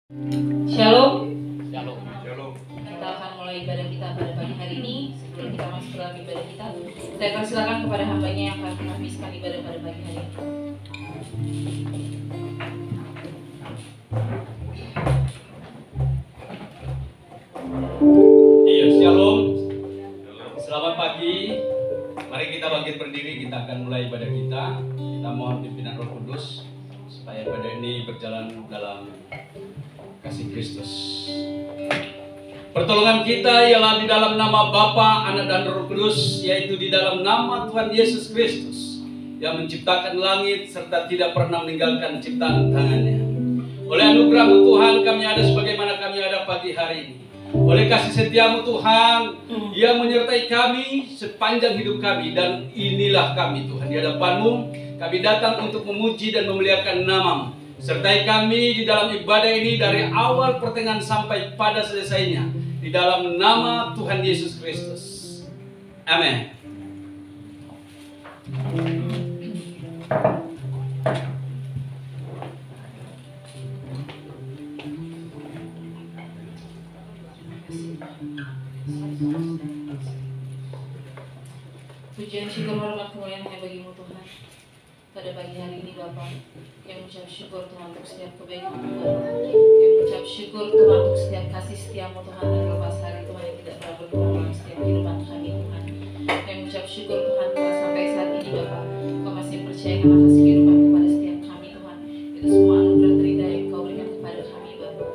Shalom. Shalom. Shalom. Kita akan mulai ibadah kita pada pagi hari ini. Sebelum kita masuk dalam ibadah kita, saya akan silakan kepada hambanya yang akan menghabiskan ibadah pada pagi hari ini. Iya, shalom. Selamat pagi. Mari kita bangkit berdiri, kita akan mulai ibadah kita. Kita mohon pimpinan Roh Kudus supaya ibadah ini berjalan dalam kasih Kristus. Pertolongan kita ialah di dalam nama Bapa, Anak dan Roh Kudus, yaitu di dalam nama Tuhan Yesus Kristus yang menciptakan langit serta tidak pernah meninggalkan ciptaan tangannya. Oleh anugerah-Mu Tuhan, kami ada sebagaimana kami ada pagi hari ini. Oleh kasih setiamu Tuhan yang menyertai kami sepanjang hidup kami, dan inilah kami Tuhan di hadapan-Mu. Kami datang untuk memuji dan memuliakan nama-Mu. Sertai kami di dalam ibadah ini dari awal pertengahan sampai pada selesainya, di dalam nama Tuhan Yesus Kristus. Amin. Pujian syukur hormat kemuliaan hanya bagi-Mu Tuhan. Pada pagi hari ini Bapa, yang mengucap syukur Tuhan untuk setiap kebaikan Tuhan, yang mengucap syukur Tuhan untuk setiap kasih setiamu Tuhan, dan lepas hari Tuhan yang tidak pernah berkurang dalam setiap kehidupan kami Tuhan. Yang mengucap syukur Tuhan bahwa sampai saat ini Bapa, Kau masih percayakan nafas kehidupan kepada setiap kami Tuhan. Itu semua anugerah terindah yang Kau berikan kepada kami Bapa.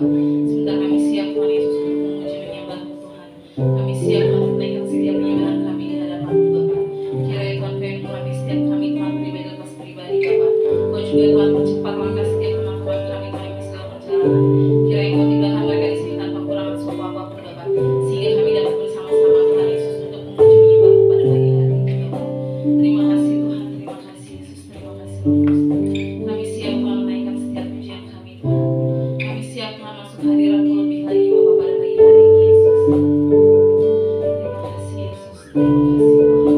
Sebentar kami siap Tuhan Yesus untuk memuji menyembah-Mu Tuhan. Kami siap Tuhan untuk menaikkan setiap penyembahan kami di hadapan-Mu Bapa. Kiranya Tuhan Kau yang mengurapi setiap kami Tuhan, pribadi lepas pribadi Bapa. Kau juga Tuhan percepat langkah setiap teman-teman kami Tuhan yang masih dalam perjalanan. Kiranya Kau tibakan mereka di sini tanpa kurangan suatu apapun Bapa, sehingga kami dapat bersama-sama Tuhan Yesus untuk memuji menyembah-Mu pada pagi hari ini Bapa. Terima kasih Tuhan, terima kasih Yesus, terima kasih Roh Kudus. Kami siap Tuhan menaikkan setiap pujian kami Tuhan. Kami siap Tuhan masuk hadirat-Mu lebih lagi Bapa pada pagi hari ini Yesus. Terima kasih Yesus, terima kasih Tuhan.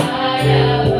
Ada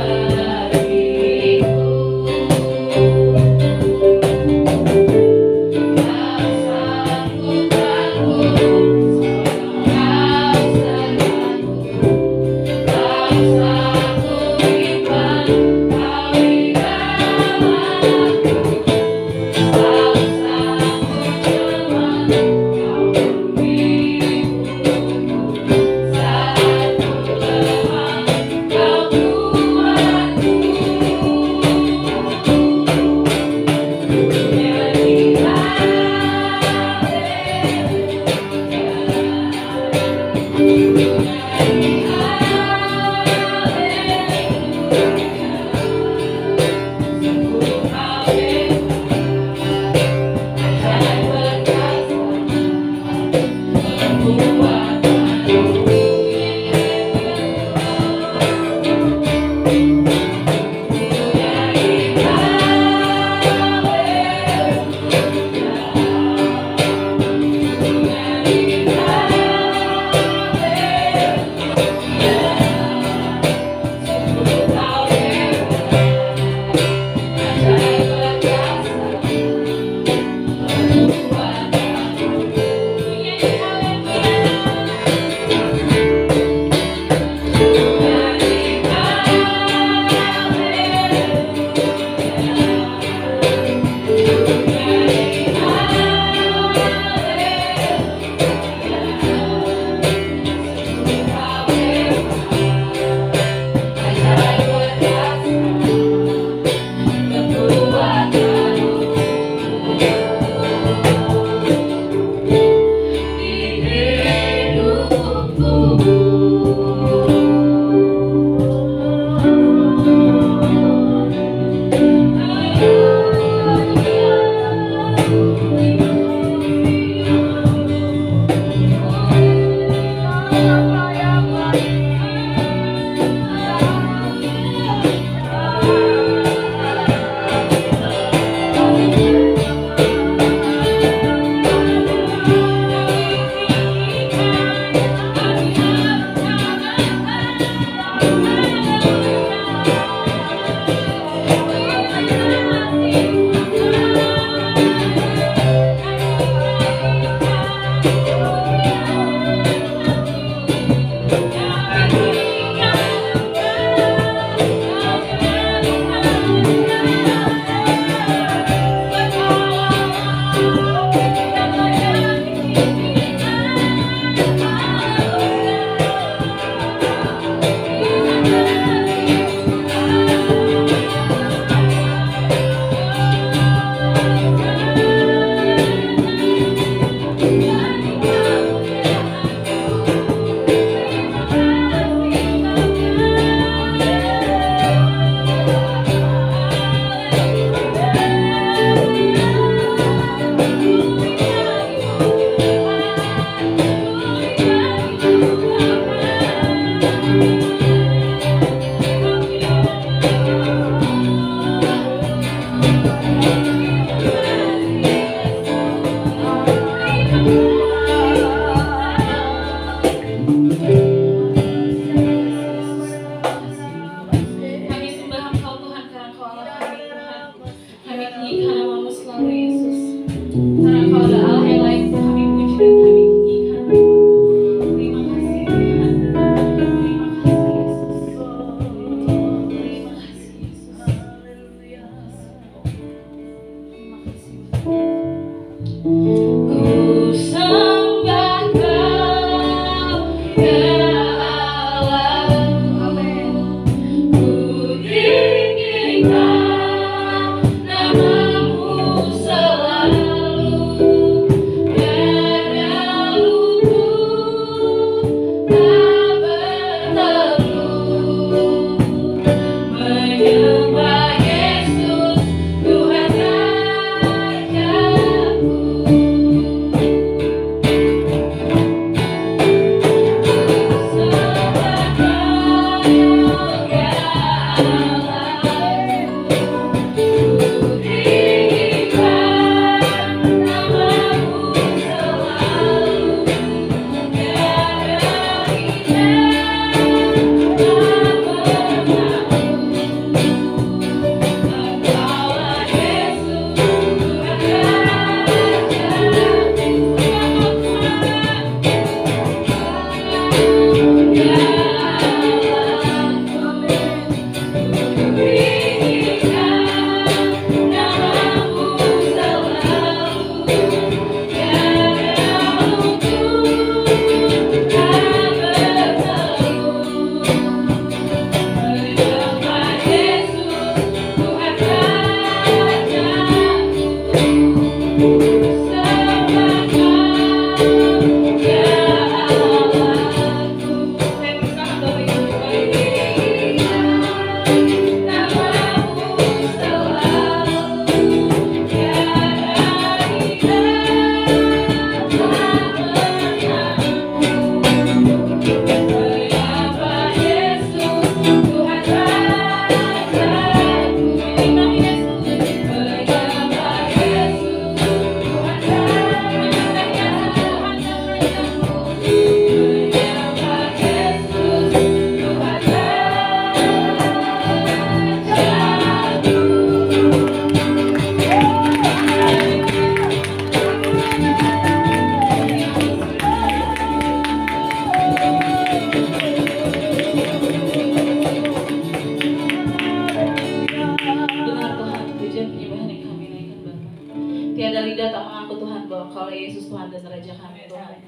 oleh Yesus Tuhan dan Raja kami Tuhan.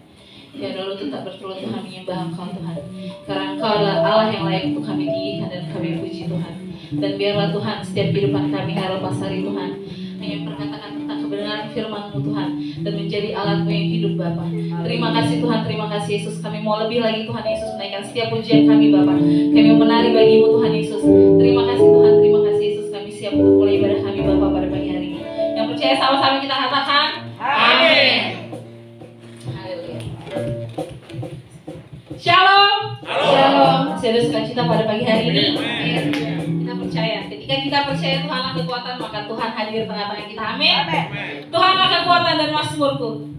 Ya Allah, tetap bertelut Tuhan menyembah Engkau Tuhan. Karena Engkau adalah Allah yang layak untuk kami tinggikan dan kami puji Tuhan. Dan biarlah Tuhan setiap kehidupan kami Halo Pasari Tuhan hanya perkatakan tentang kebenaran firman-Mu Tuhan dan menjadi alat-Mu yang hidup Bapa. Terima kasih Tuhan, terima kasih Yesus. Kami mau lebih lagi Tuhan Yesus menaikkan setiap pujian kami Bapa. Kami menari bagi-Mu Tuhan Yesus. Terima kasih Tuhan, terima kasih Yesus. Kami siap untuk mulai ibadah kami Bapa pada pagi hari ini. Yang percaya sama-sama kita katakan amin. Haleluya. Shalom. Shalom. Masih ada sukacita pada pagi hari ini. Kita percaya. Ketika kita percaya Tuhanlah kekuatan, maka Tuhan hadir tengah-tengah kita. Amin. Tuhanlah kekuatan dan mazmurku.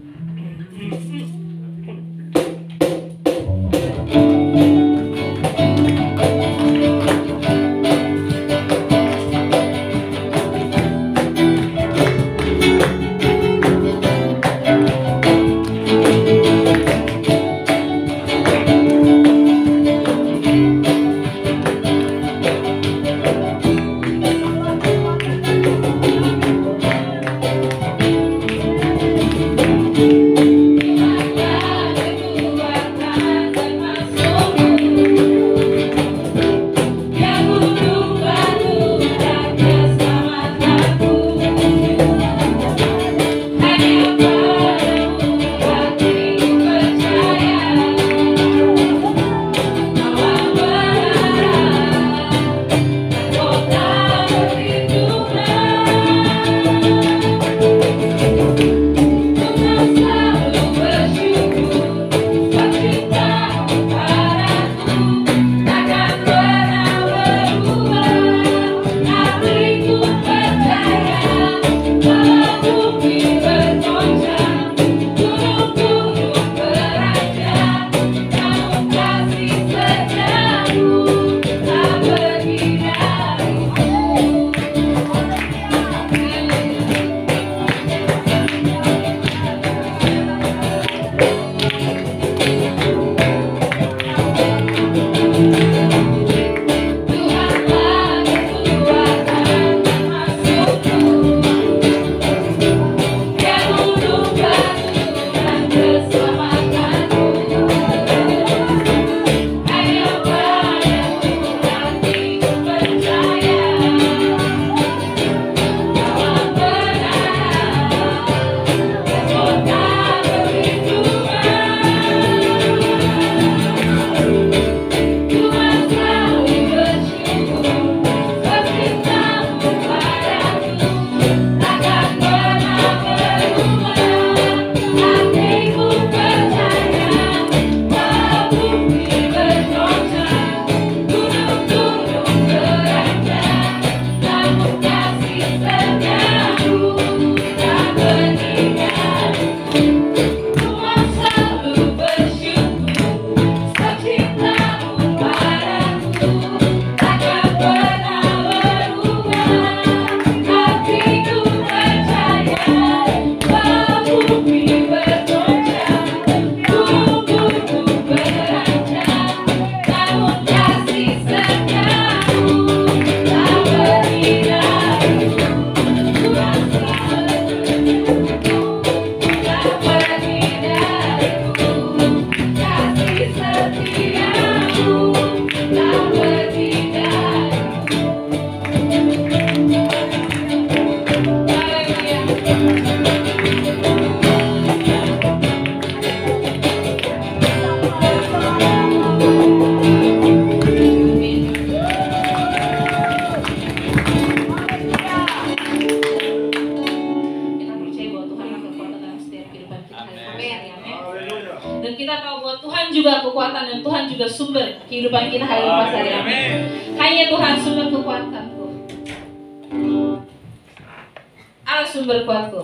Kehidupan kita hari ini pasari. Amin. Hanya Tuhan sumber kekuatanku. Allah sumber kuatku.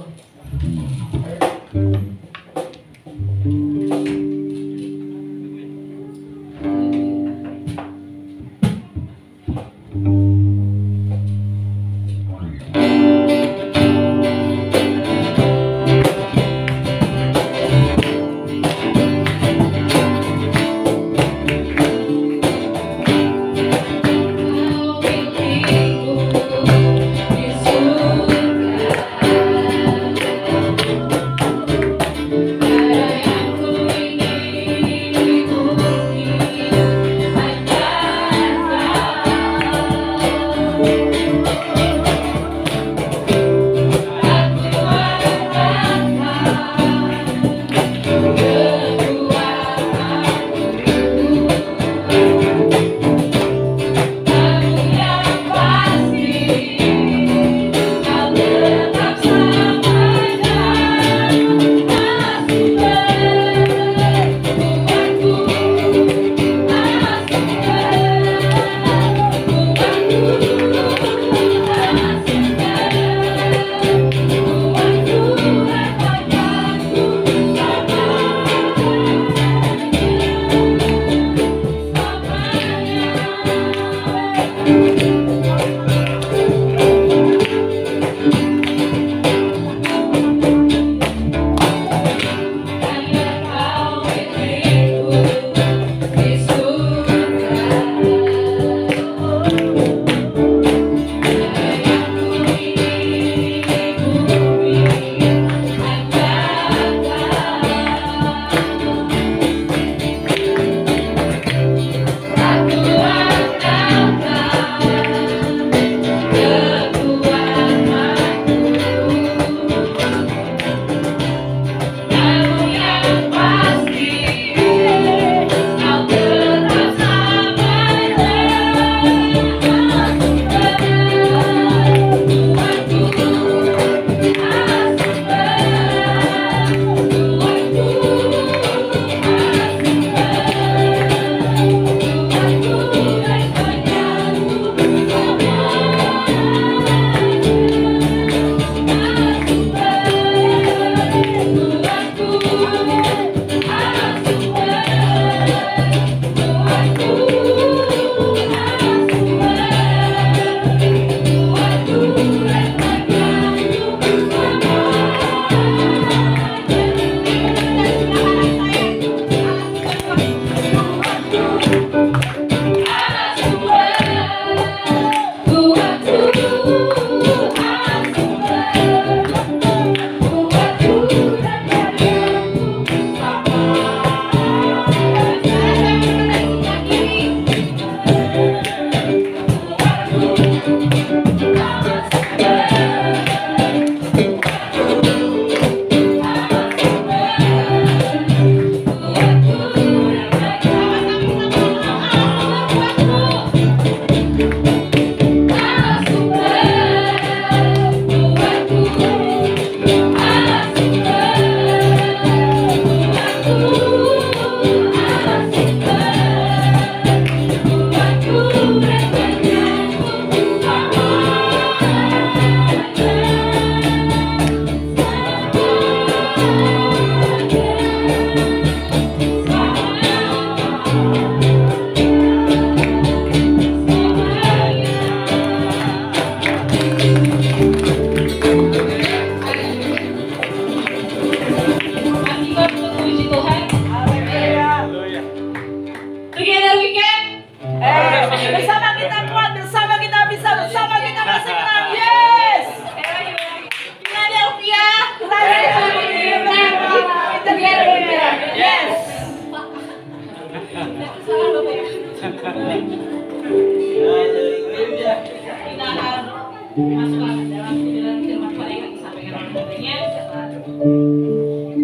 masuklah ke dalam kebenaran firman Tuhan yang disampaikan oleh hambanya.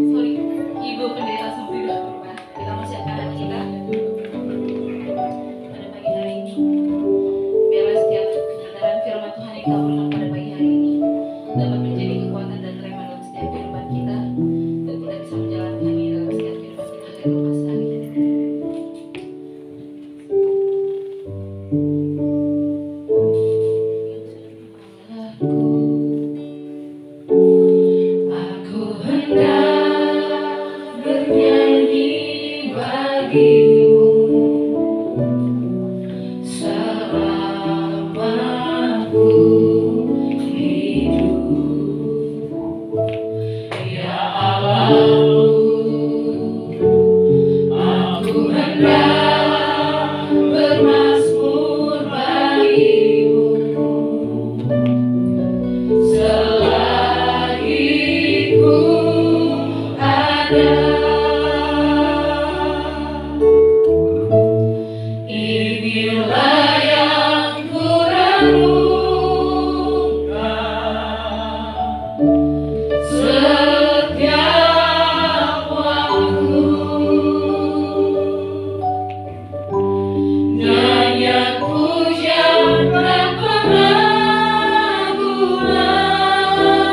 Sorry, Ibu Pendeta Sumpri doa berubah. Kita mau siapkan hati kita pada pagi hari ini. Biarlah setiap kebenaran firman Tuhan yang kita pada pagi hari ini dapat menjadi kekuatan dan rema dalam setiap kehidupan kita, dan kita bisa menjalankannya dalam setiap kehidupan kita hari lepas hari. Aku hendak bernyanyi bagimu selama ku hidup, ya Allahku. Aku hendak bermazmur bagimu selagi ku ada. Inilah yang ku renungkan setiap waktu. Nyanyian pujian dan pengagungan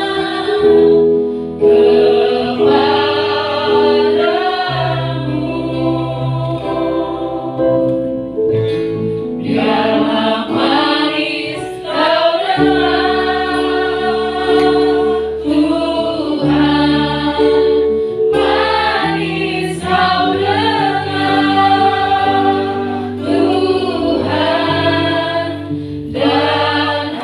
kepadamu. Biarlah manis kau dengar, Tuhan, manis kau dengar, Tuhan, dan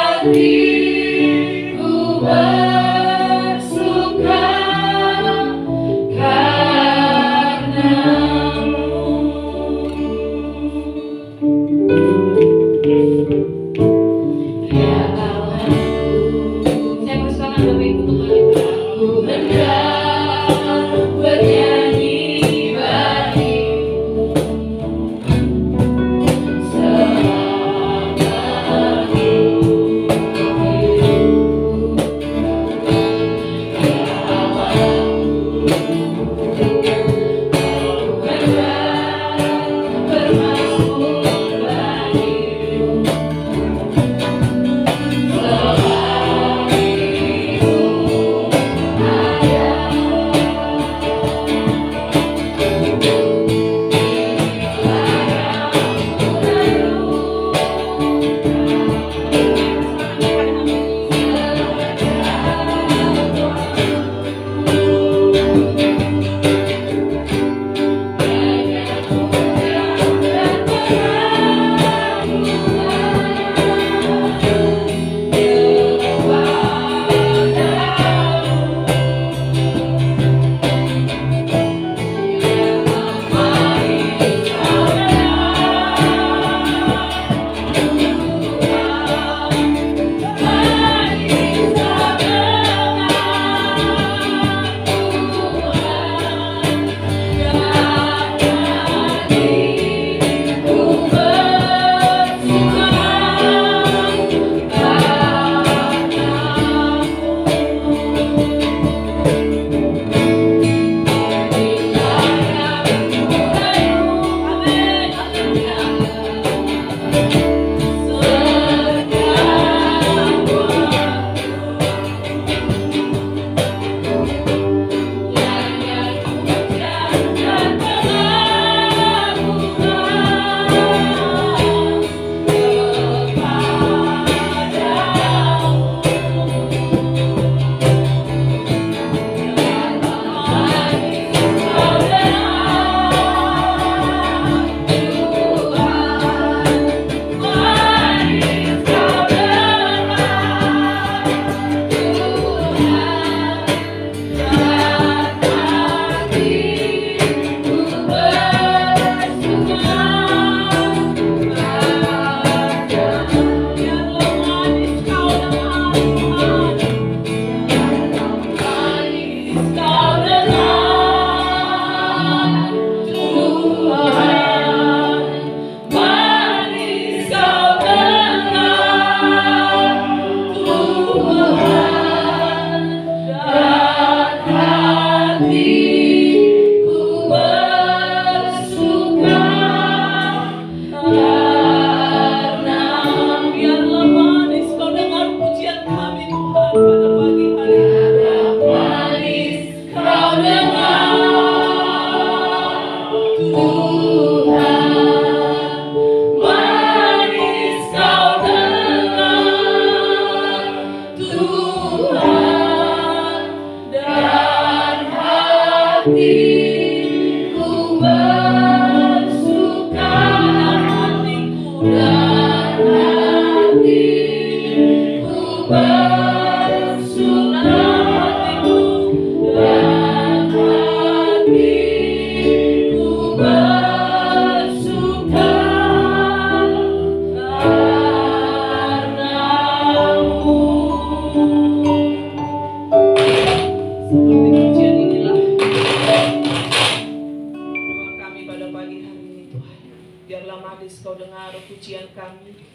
hatiku bersuka karenamu. Ya Allahku, saya persilakan Bapak Ibu untuk bangkit. Aku hendak bernyanyi bagimu selama ku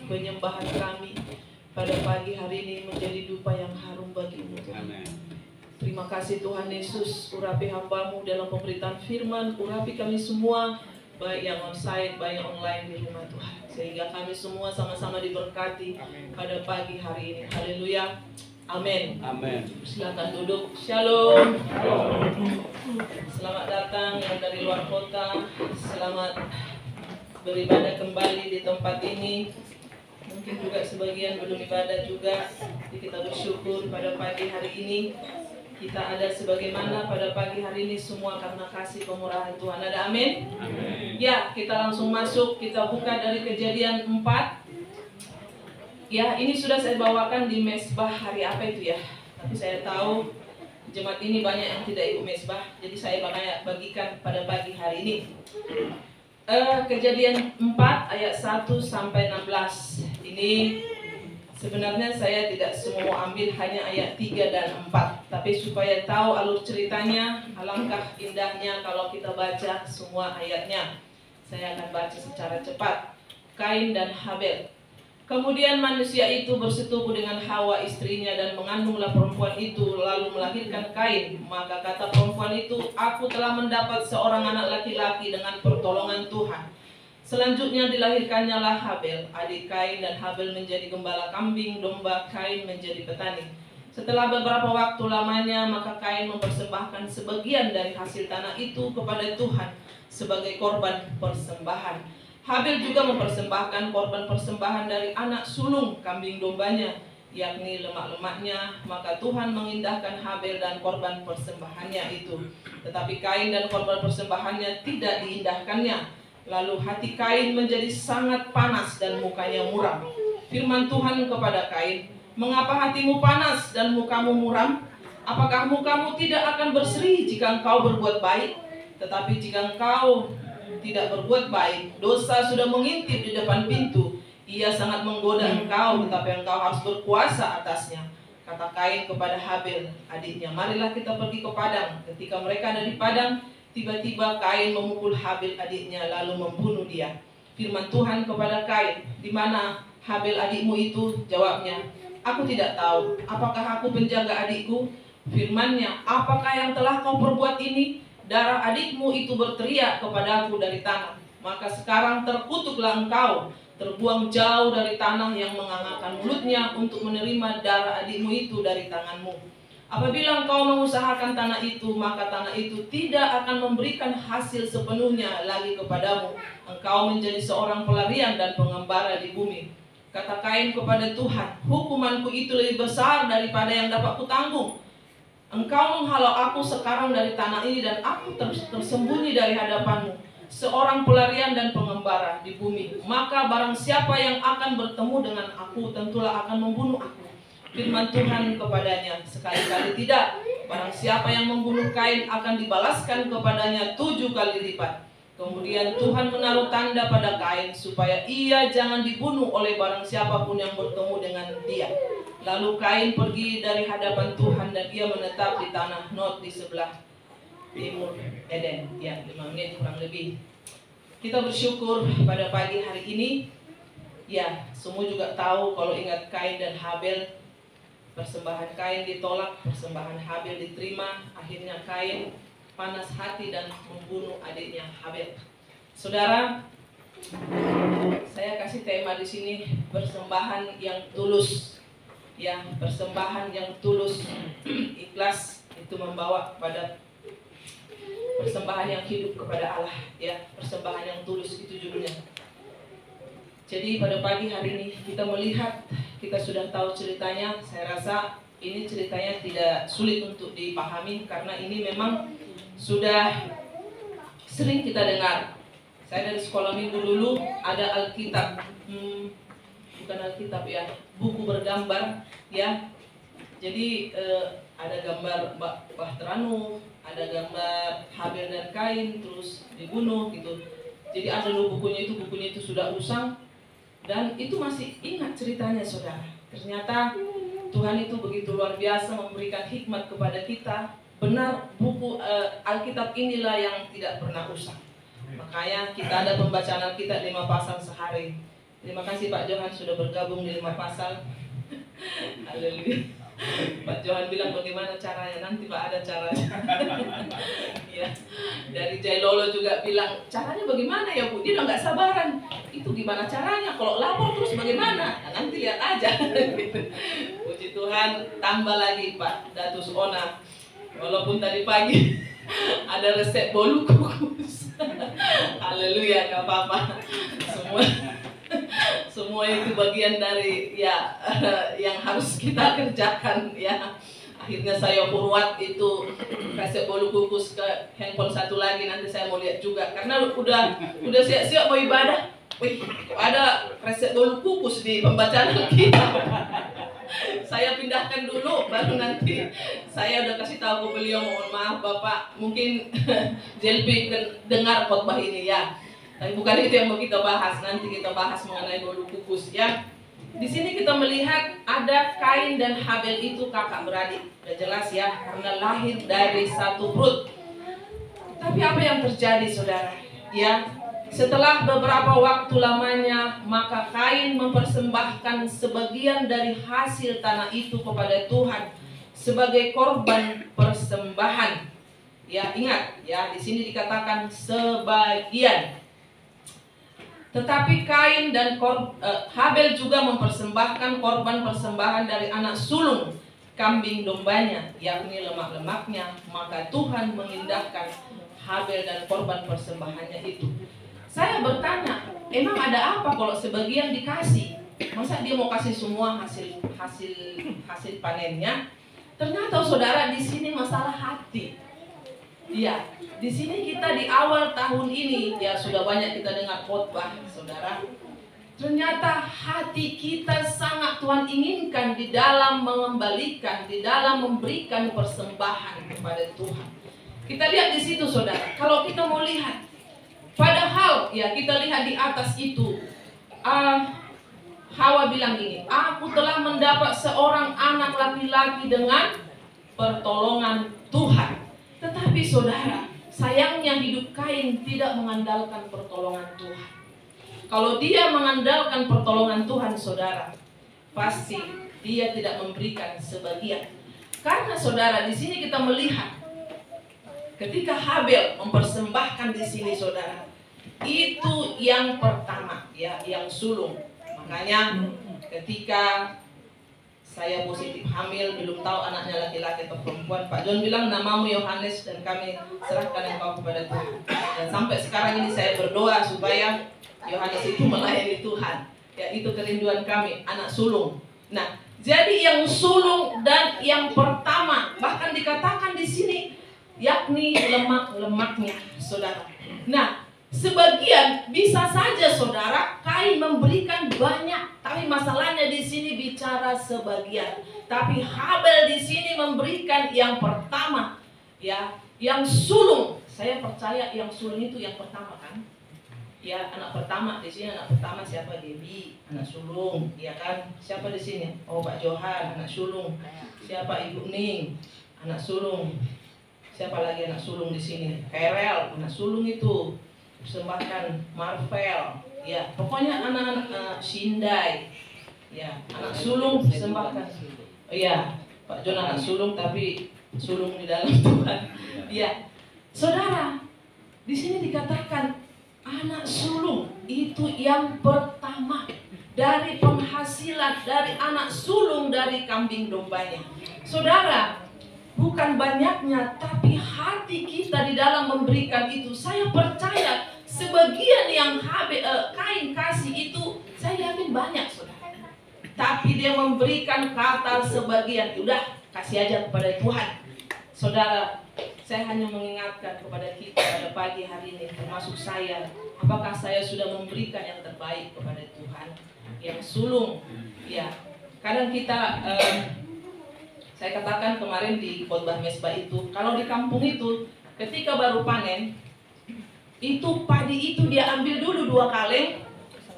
penyembahan kami pada pagi hari ini menjadi dupa yang harum bagi-Mu Tuhan. Amin. Terima kasih Tuhan Yesus, urapi hamba-Mu dalam pemberitaan firman, urapi kami semua, baik yang onsite, baik yang online di rumah Tuhan. Sehingga kami semua sama-sama diberkati pada pagi hari ini. Haleluya. Amin. Amin. Silakan duduk. Shalom. Selamat datang yang dari luar kota. Selamat beribadah kembali di tempat ini. Mungkin juga sebagian belum ibadah juga. Jadi kita bersyukur pada pagi hari ini kita ada sebagaimana pada pagi hari ini semua karena kasih kemurahan Tuhan. Ada amin? Amin. Ya, kita langsung masuk. Kita buka dari Kejadian 4. Ya, ini sudah saya bawakan di mesbah hari apa itu ya. Tapi saya tahu jemaat ini banyak yang tidak ikut mesbah, jadi saya bagikan pada pagi hari ini. Kejadian 4 ayat 1 sampai 16. Ini sebenarnya saya tidak semua mau ambil, hanya ayat 3 dan 4. Tapi supaya tahu alur ceritanya, alangkah indahnya kalau kita baca semua ayatnya. Saya akan baca secara cepat. Kain dan Habel. Kemudian manusia itu bersetubuh dengan Hawa istrinya dan mengandunglah perempuan itu lalu melahirkan Kain. Maka kata perempuan itu, aku telah mendapat seorang anak laki-laki dengan pertolongan Tuhan. Selanjutnya dilahirkannya lah Habel, adik Kain, dan Habel menjadi gembala kambing domba, Kain menjadi petani. Setelah beberapa waktu lamanya, maka Kain mempersembahkan sebagian dari hasil tanah itu kepada Tuhan sebagai korban persembahan. Habel juga mempersembahkan korban persembahan dari anak sulung kambing dombanya, yakni lemak-lemaknya. Maka Tuhan mengindahkan Habel dan korban persembahannya itu. Tetapi Kain dan korban persembahannya tidak diindahkannya. Lalu hati Kain menjadi sangat panas dan mukanya muram. Firman Tuhan kepada Kain, mengapa hatimu panas dan mukamu muram? Apakah mukamu tidak akan berseri jika engkau berbuat baik? Tetapi jika engkau tidak berbuat baik, dosa sudah mengintip di depan pintu. Ia sangat menggoda engkau, tetapi engkau harus berkuasa atasnya. Kata Kain kepada Habel, adiknya, marilah kita pergi ke padang. Ketika mereka ada di padang, tiba-tiba Kain memukul Habel adiknya lalu membunuh dia. Firman Tuhan kepada Kain, di mana Habel adikmu itu? Jawabnya, aku tidak tahu. Apakah aku penjaga adikku? Firman-Nya, apakah yang telah kau perbuat ini? Darah adikmu itu berteriak kepadaku dari tanah. Maka sekarang terkutuklah engkau, terbuang jauh dari tanah yang mengangakkan mulutnya untuk menerima darah adikmu itu dari tanganmu. Apabila engkau mengusahakan tanah itu, maka tanah itu tidak akan memberikan hasil sepenuhnya lagi kepadamu. Engkau menjadi seorang pelarian dan pengembara di bumi. Kata Kain kepada Tuhan, hukumanku itu lebih besar daripada yang dapat kutanggung. Engkau menghalau aku sekarang dari tanah ini dan aku tersembunyi dari hadapanmu, seorang pelarian dan pengembara di bumi. Maka barang siapa yang akan bertemu dengan aku tentulah akan membunuh aku. Firman Tuhan kepadanya, sekali-kali tidak. Barang siapa yang membunuh Kain akan dibalaskan kepadanya 7 kali lipat. Kemudian Tuhan menaruh tanda pada Kain supaya ia jangan dibunuh oleh barang siapapun yang bertemu dengan dia. Lalu Kain pergi dari hadapan Tuhan dan ia menetap di tanah Nod di sebelah timur Eden. Ya, 5 menit kurang lebih. Kita bersyukur pada pagi hari ini. Ya, semua juga tahu kalau ingat Kain dan Habel. Persembahan Kain ditolak, persembahan Habel diterima. Akhirnya Kain panas hati dan membunuh adiknya Habel. Saudara, saya kasih tema di sini, persembahan yang tulus. Ya, persembahan yang tulus, ikhlas, itu membawa pada persembahan yang hidup kepada Allah. Ya, persembahan yang tulus itu judulnya. Jadi pada pagi hari ini kita melihat, kita sudah tahu ceritanya. Saya rasa ini ceritanya tidak sulit untuk dipahami karena ini memang sudah sering kita dengar. Saya dari sekolah minggu dulu ada Alkitab, bukan Alkitab ya, buku bergambar ya. Jadi ada gambar Bahteranuh, ada gambar Habel dan Kain terus dibunuh gitu. Jadi ada dulu bukunya itu sudah usang dan itu masih ingat ceritanya saudara. Ternyata Tuhan itu begitu luar biasa memberikan hikmat kepada kita. Benar, buku Alkitab inilah yang tidak pernah usang. Makanya kita ada pembacaan Alkitab 5 pasal sehari. Terima kasih Pak Johan sudah bergabung di 5 pasal. Haleluya. Pak Johan bilang bagaimana caranya, nanti Pak ada caranya. Ya. Dari Jailolo juga bilang caranya bagaimana ya Bu, dia udah nggak sabaran. Itu gimana caranya, kalau lapor terus bagaimana? Nah, nanti lihat aja. Puji Tuhan, tambah lagi Pak Datus Ona. Walaupun tadi pagi ada resep bolu kukus. Haleluya, gak apa-apa. Semua itu bagian dari ya yang harus kita kerjakan ya. Akhirnya saya forward itu resep bolu kukus ke handphone satu lagi, nanti saya mau lihat juga karena udah siap-siap mau ibadah. Wih, kok ada resep bolu kukus di pembacaan kita. Saya pindahkan dulu, baru nanti saya udah kasih tahu ke beliau, mohon maaf Bapak, mungkin Jelpi dengar khotbah ini ya. Tapi bukan itu yang mau kita bahas, nanti kita bahas mengenai bolu kukus ya. Di sini kita melihat ada Kain dan Habel itu kakak beradik, udah jelas ya, karena lahir dari satu perut. Tapi apa yang terjadi saudara? Ya, setelah beberapa waktu lamanya, maka Kain mempersembahkan sebagian dari hasil tanah itu kepada Tuhan sebagai korban persembahan. Ya, ingat ya, di sini dikatakan sebagian. Tetapi Kain dan Habel juga mempersembahkan korban persembahan dari anak sulung kambing dombanya, yakni lemak-lemaknya. Maka Tuhan mengindahkan Habel dan korban persembahannya itu. Saya bertanya, emang ada apa kalau sebagian dikasih? Masa dia mau kasih semua hasil panennya? Ternyata saudara, di sini masalah hati. Ya, di sini kita di awal tahun ini ya sudah banyak kita dengar khotbah, saudara. Ternyata hati kita sangat Tuhan inginkan di dalam mengembalikan, di dalam memberikan persembahan kepada Tuhan. Kita lihat di situ, saudara. Kalau kita mau lihat, padahal ya kita lihat di atas itu, Hawa bilang gini, aku telah mendapat seorang anak laki-laki dengan pertolongan Tuhan. Tetapi saudara, sayangnya hidup Kain tidak mengandalkan pertolongan Tuhan. Kalau dia mengandalkan pertolongan Tuhan, saudara, pasti dia tidak memberikan sebagian. Karena saudara, di sini kita melihat ketika Habel mempersembahkan di sini, saudara, itu yang pertama, ya, yang sulung. Makanya ketika saya positif hamil, belum tahu anaknya laki-laki atau perempuan, Pak John bilang namamu Yohanes dan kami serahkan engkau kepada Tuhan. Dan sampai sekarang ini saya berdoa supaya Yohanes itu melayani Tuhan. Ya, itu kerinduan kami, anak sulung. Nah, jadi yang sulung dan yang pertama, bahkan dikatakan di sini, yakni lemak-lemaknya, saudara. Nah, sebagian bisa saja saudara Kain memberikan banyak, tapi masalahnya di sini bicara sebagian. Tapi Habel di sini memberikan yang pertama, ya, yang sulung. Saya percaya yang sulung itu yang pertama kan? Ya, anak pertama di sini, anak pertama siapa? Debbie, anak sulung, ya kan? Siapa di sini? Oh, Pak Johan, anak sulung. Siapa? Ibu Ning, anak sulung. Siapa lagi anak sulung di sini? Kerel, anak sulung itu. Persembahkan Marvel, ya, pokoknya anak-anak Shindai, ya, anak sulung persembahkan. Oh ya, Pak John anak sulung tapi sulung di dalam Tuhan. Ya, saudara, di sini dikatakan anak sulung itu yang pertama dari penghasilan dari anak sulung dari kambing dombanya. Saudara, bukan banyaknya, tapi hati kita di dalam memberikan itu. Saya percaya sebagian yang Kain kasih itu, saya yakin banyak, saudara. Tapi dia memberikan kata sebagian. Udah, kasih aja kepada Tuhan. Saudara, saya hanya mengingatkan kepada kita pada pagi hari ini, termasuk saya, apakah saya sudah memberikan yang terbaik kepada Tuhan? Yang sulung, ya. Kadang kita saya katakan kemarin di khotbah mesbah itu, kalau di kampung itu ketika baru panen, itu padi itu dia ambil dulu 2 kaleng,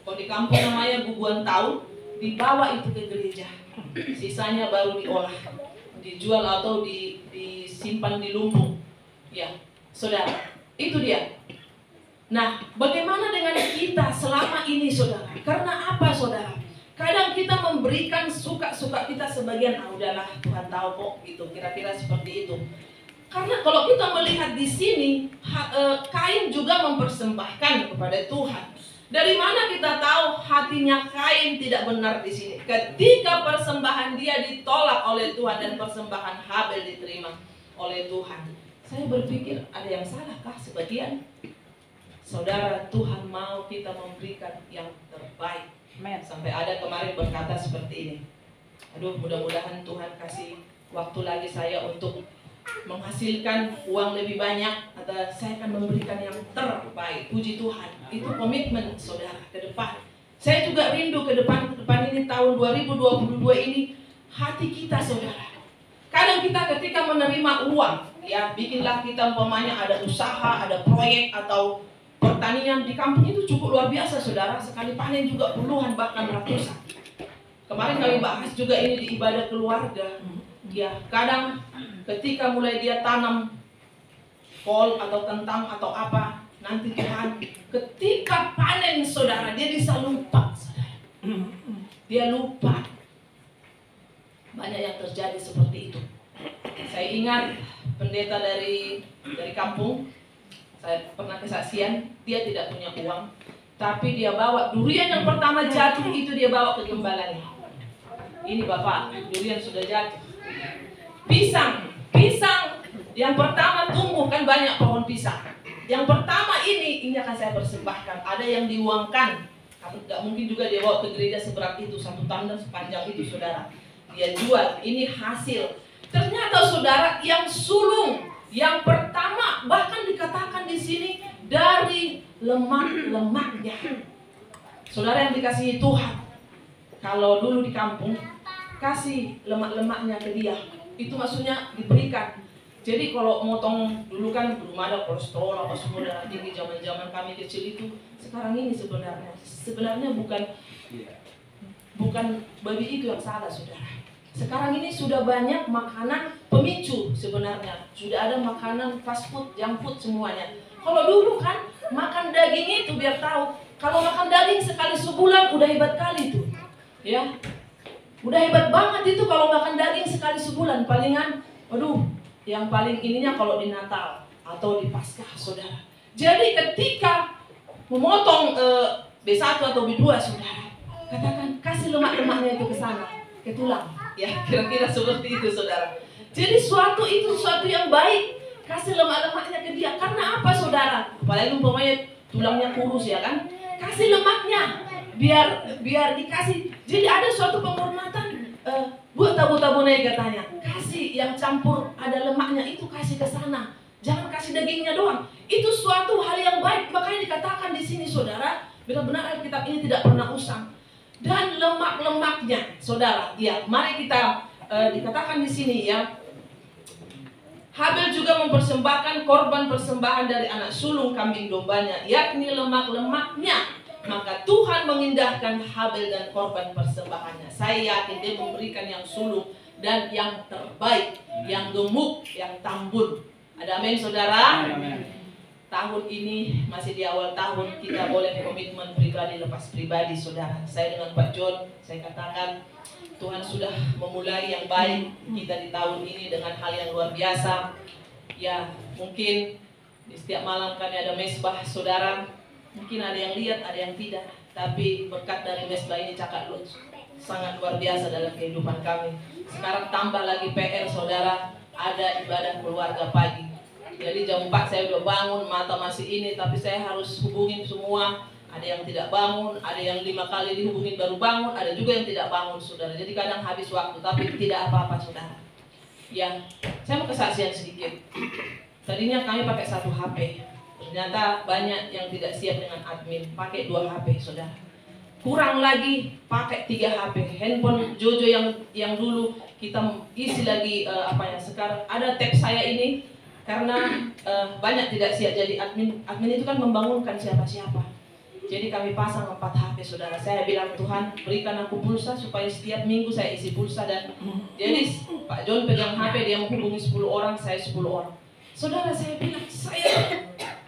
kalau di kampung namanya guguan tahun, dibawa itu ke gereja, sisanya baru diolah, dijual atau disimpan di lumbung. Ya, saudara, itu dia. Nah, bagaimana dengan kita selama ini, saudara? Karena apa, saudara? Kadang kita memberikan suka-suka kita sebagian, udahlah Tuhan tahu kok, gitu. Kira-kira seperti itu. Karena kalau kita melihat di sini, Kain juga mempersembahkan kepada Tuhan. Dari mana kita tahu hatinya Kain tidak benar di sini? Ketika persembahan dia ditolak oleh Tuhan dan persembahan Habel diterima oleh Tuhan. Saya berpikir, ada yang salahkah sebagian? Saudara, Tuhan mau kita memberikan yang terbaik. Sampai ada kemarin berkata seperti ini. Aduh, mudah-mudahan Tuhan kasih waktu lagi saya untuk menghasilkan uang lebih banyak, atau saya akan memberikan yang terbaik. Puji Tuhan. Itu komitmen saudara ke depan. Saya juga rindu ke depan ini, tahun 2022 ini, hati kita, saudara. Kadang kita ketika menerima uang, ya, bikinlah kita umpamanya ada usaha, ada proyek atau pertanian di kampung, itu cukup luar biasa, saudara. Sekali panen juga puluhan bahkan ratusan. Kemarin kami bahas juga ini di ibadah keluarga. Ya, kadang ketika mulai dia tanam kol atau kentang atau apa, nanti Tuhan ketika panen, saudara, dia bisa lupa, saudara. Dia lupa. Banyak yang terjadi seperti itu. Saya ingat pendeta dari kampung. Saya pernah kesaksian, dia tidak punya uang, tapi dia bawa durian yang pertama jatuh itu dia bawa ke gembalanya. Ini Bapak, durian sudah jatuh. Pisang yang pertama tumbuh, kan banyak pohon pisang. Yang pertama ini akan saya persembahkan. Ada yang diuangkan, nggak mungkin juga dia bawa ke gereja seberat itu, 1 tanda sepanjang itu, saudara. Dia jual, ini hasil. Ternyata, saudara, yang sulung yang pertama bahkan dikatakan di sini dari lemak-lemaknya. Saudara yang dikasihi Tuhan, kalau dulu di kampung kasih lemak-lemaknya ke dia, itu maksudnya diberikan. Jadi kalau motong dulu kan belum ada kolesterol apa semua darah tinggi zaman kami kecil itu. Sekarang ini sebenarnya bukan bagi itu yang salah, saudara. Sekarang ini sudah banyak makanan pemicu sebenarnya. Sudah ada makanan fast food, junk food semuanya. Kalau dulu kan makan daging itu biar tahu. Kalau makan daging sekali sebulan udah hebat kali tuh. Ya. Udah hebat banget itu kalau makan daging sekali sebulan. Palingan, yang paling ininya kalau di Natal atau di Paskah, saudara. Jadi ketika memotong B1 atau B2, saudara, katakan kasih lemak-lemaknya itu ke sana, ke tulang. Ya, kira-kira seperti itu, saudara. Jadi suatu yang baik, kasih lemak-lemaknya ke dia. Karena apa, saudara? Apalagi umpamanya tulangnya kurus, ya kan? Kasih lemaknya, biar dikasih. Jadi ada suatu penghormatan. Buat tabu-tabu naik katanya, kasih yang campur ada lemaknya itu kasih ke sana. Jangan kasih dagingnya doang. Itu suatu hal yang baik. Makanya dikatakan di sini, saudara, benar-benar Alkitab ini tidak pernah usang. Dan lemak-lemaknya, saudara, ya, mari kita dikatakan di sini, ya, Habel juga mempersembahkan korban persembahan dari anak sulung kambing dombanya, yakni lemak-lemaknya. Maka Tuhan mengindahkan Habel dan korban persembahannya. Saya yakin dia memberikan yang sulung dan yang terbaik, yang gemuk, yang tambun. Ada amin, saudara? Amin. Tahun ini masih di awal tahun, kita boleh komitmen pribadi lepas pribadi, saudara. Saya dengan Pak John, saya katakan Tuhan sudah memulai yang baik kita di tahun ini dengan hal yang luar biasa. Ya, mungkin di setiap malam kami ada mesbah, saudara. Mungkin ada yang lihat, ada yang tidak. Tapi berkat dari mesbah ini sangat luar biasa dalam kehidupan kami. Sekarang tambah lagi PR, saudara, ada ibadah keluarga pagi. Jadi jam 4 saya udah bangun, mata masih ini, tapi saya harus hubungin semua. Ada yang tidak bangun, ada yang 5 kali dihubungin baru bangun, ada juga yang tidak bangun, saudara. Jadi kadang habis waktu, tapi tidak apa-apa, saudara. Ya, saya mau kesaksian sedikit. Tadinya kami pakai 1 HP. Ternyata banyak yang tidak siap dengan admin, pakai 2 HP, saudara. Kurang lagi pakai 3 HP. Handphone Jojo yang dulu kita isi lagi sekarang ada tab saya ini. Karena banyak tidak siap jadi admin itu kan membangunkan siapa-siapa. Jadi kami pasang 4 HP, saudara. Saya bilang, Tuhan berikan aku pulsa supaya setiap minggu saya isi pulsa. Dan jadi Pak John pegang HP, dia menghubungi 10 orang, saya 10 orang. Saudara, saya bilang, saya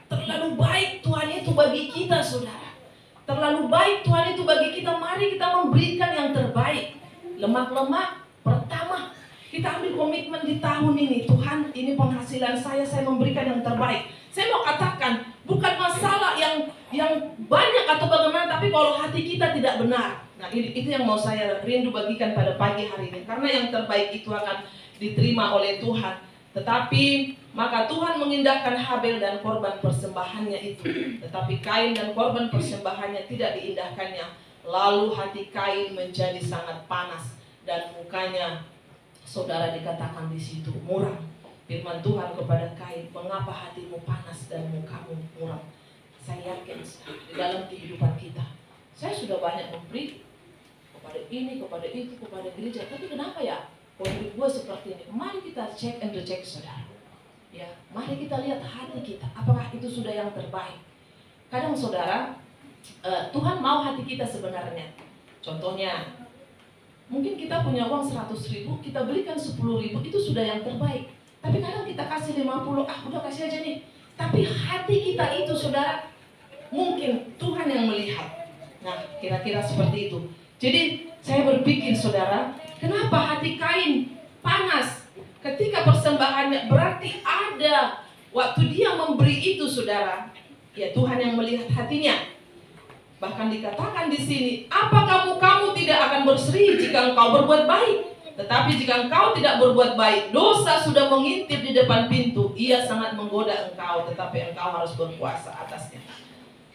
terlalu baik Tuhan itu itu bagi kita, saudara. Terlalu baik Tuhan itu bagi kita. Mari kita memberikan yang terbaik. Lemak-lemak pertama, kita ambil komitmen di tahun ini. Tuhan, ini penghasilan saya memberikan yang terbaik. Saya mau katakan, bukan masalah yang banyak atau bagaimana, tapi kalau hati kita tidak benar. Nah, itu yang mau saya rindu bagikan pada pagi hari ini. Karena yang terbaik itu akan diterima oleh Tuhan. Tetapi maka Tuhan mengindahkan Habel dan korban persembahannya itu. Tetapi Kain dan korban persembahannya tidak diindahkannya. Lalu hati Kain menjadi sangat panas dan mukanya, saudara, dikatakan di situ muram. Firman Tuhan kepada Kain, mengapa hatimu panas dan mukamu muram? Saya yakin di dalam kehidupan kita, saya sudah banyak memberi kepada ini, kepada itu, kepada gereja. Tapi kenapa ya hidup gue seperti ini? Mari kita cek and recheck, saudara. Ya, mari kita lihat hati kita, apakah itu sudah yang terbaik. Kadang saudara, Tuhan mau hati kita sebenarnya. Contohnya, mungkin kita punya uang 100.000, kita berikan 10.000, itu sudah yang terbaik. Tapi kadang kita kasih 50, udah kasih aja nih. Tapi hati kita itu, saudara, mungkin Tuhan yang melihat. Nah, kira-kira seperti itu. Jadi saya berpikir, saudara, kenapa hati Kain panas ketika persembahannya? Berarti ada waktu dia memberi itu, saudara, ya Tuhan yang melihat hatinya. Bahkan dikatakan di sini, apakah kamu tidak akan berseri jika engkau berbuat baik? Tetapi jika engkau tidak berbuat baik, dosa sudah mengintip di depan pintu. Ia sangat menggoda engkau, tetapi engkau harus berkuasa atasnya.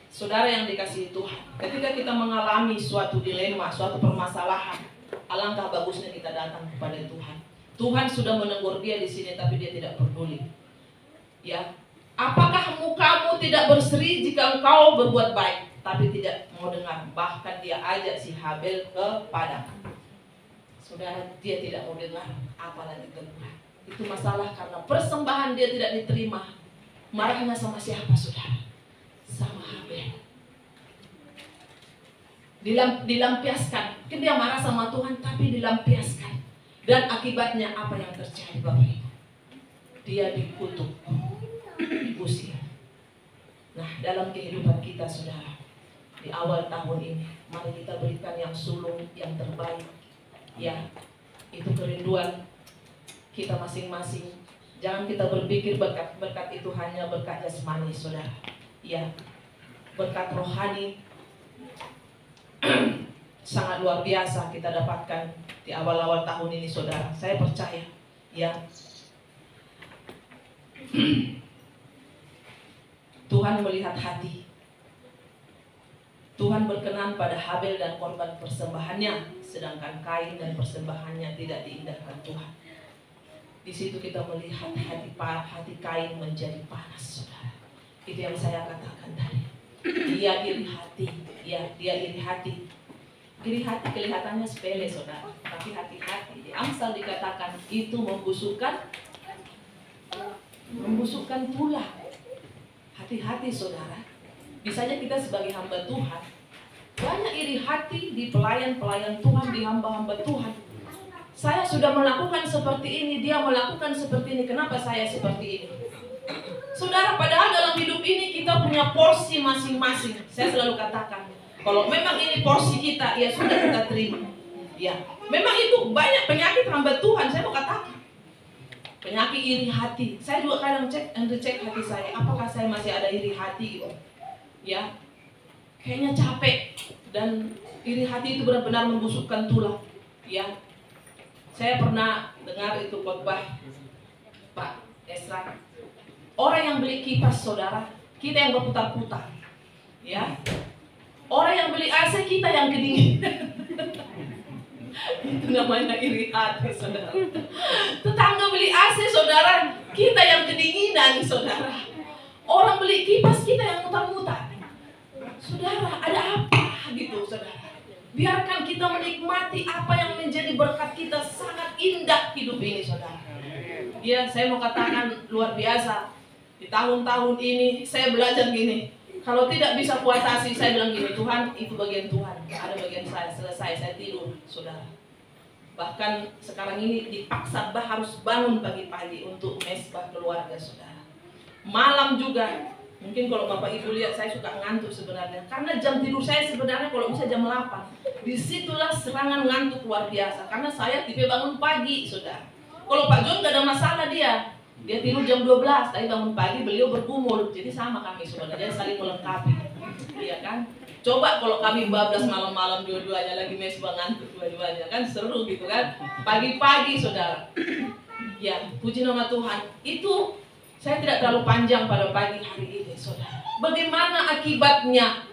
Saudara yang dikasihi Tuhan, ketika kita mengalami suatu dilema, suatu permasalahan, alangkah bagusnya kita datang kepada Tuhan. Tuhan sudah menegur dia di sini, tapi dia tidak peduli. Ya, apakah mukamu tidak berseri jika engkau berbuat baik? Tapi tidak mau dengar. Bahkan dia ajak si Habel ke padang. Saudara, dia tidak mau dengar, apalagi teguran. Itu masalah karena persembahan dia tidak diterima. Marahnya sama siapa, saudara? Sama Habel. Dilampiaskan. Kan dia marah sama Tuhan, tapi dilampiaskan. Dan akibatnya apa yang terjadi, Bapak Ibu? Dia dikutuk, diusir. Nah, dalam kehidupan kita, saudara, di awal tahun ini, mari kita berikan yang sulung, yang terbaik. Ya, itu kerinduan kita masing-masing. Jangan kita berpikir berkat itu hanya berkat jasmani, saudara. Ya, berkat rohani sangat luar biasa kita dapatkan di awal-awal tahun ini, saudara. Saya percaya, ya, Tuhan melihat hati. Tuhan berkenan pada Habel dan korban persembahannya, sedangkan Kain dan persembahannya tidak diindahkan Tuhan. Di situ kita melihat hati Kain menjadi panas, saudara. Itu yang saya katakan tadi. Dia iri hati, ya, dia iri hati. Iri hati kelihatannya sepele, saudara, tapi hati-hati. Di Amsal dikatakan itu membusukkan tulang. Hati-hati, saudara. Bisanya kita sebagai hamba Tuhan banyak iri hati di pelayan-pelayan Tuhan, di hamba-hamba Tuhan. Saya sudah melakukan seperti ini, dia melakukan seperti ini. Kenapa saya seperti ini? Saudara, padahal dalam hidup ini kita punya porsi masing-masing. Saya selalu katakan, kalau memang ini porsi kita, ya sudah kita terima. Ya, memang itu banyak penyakit hamba Tuhan. Saya mau katakan, penyakit iri hati. Saya juga kadang cek and recheck hati saya. Apakah saya masih ada iri hati? Ya, kayaknya capek. Dan iri hati itu benar-benar membusukkan tulang. Ya, saya pernah dengar itu khotbah Pak Esra. Orang yang beli kipas, saudara, kita yang berputar-putar. Ya, orang yang beli AC, kita yang kedinginan. Itu namanya iri hati, saudara. Tetangga beli AC, saudara, kita yang kedinginan, saudara. Orang beli kipas, kita yang mutar-mutar. Saudara, ada apa gitu, saudara? Biarkan kita menikmati apa yang menjadi berkat kita. Sangat indah hidup ini, saudara. Ya, saya mau katakan luar biasa. Di tahun-tahun ini saya belajar gini. Kalau tidak bisa kuasasi, saya bilang gini, Tuhan, itu bagian Tuhan. Ada bagian saya, selesai, saya tidur, saudara. Bahkan sekarang ini dipaksa harus bangun pagi-pagi untuk mesbah keluarga, saudara. Malam juga Mungkin kalau Bapak Ibu lihat saya suka ngantuk sebenarnya. Karena jam tidur saya sebenarnya kalau bisa jam 8. Disitulah serangan ngantuk luar biasa. Karena saya tipe bangun pagi, saudara. Kalau Pak John gak ada masalah dia. Dia tidur jam 12, tapi bangun pagi beliau bergumul. Jadi sama kami sebenarnya, saling melengkapi. Iya kan? Coba kalau kami bablas malam-malam dua-duanya lagi mesbah ngantuk dua-duanya. Kan seru gitu kan. Pagi-pagi saudara. Ya, puji nama Tuhan. Itu saya tidak terlalu panjang pada pagi hari ini, saudara. Bagaimana akibatnya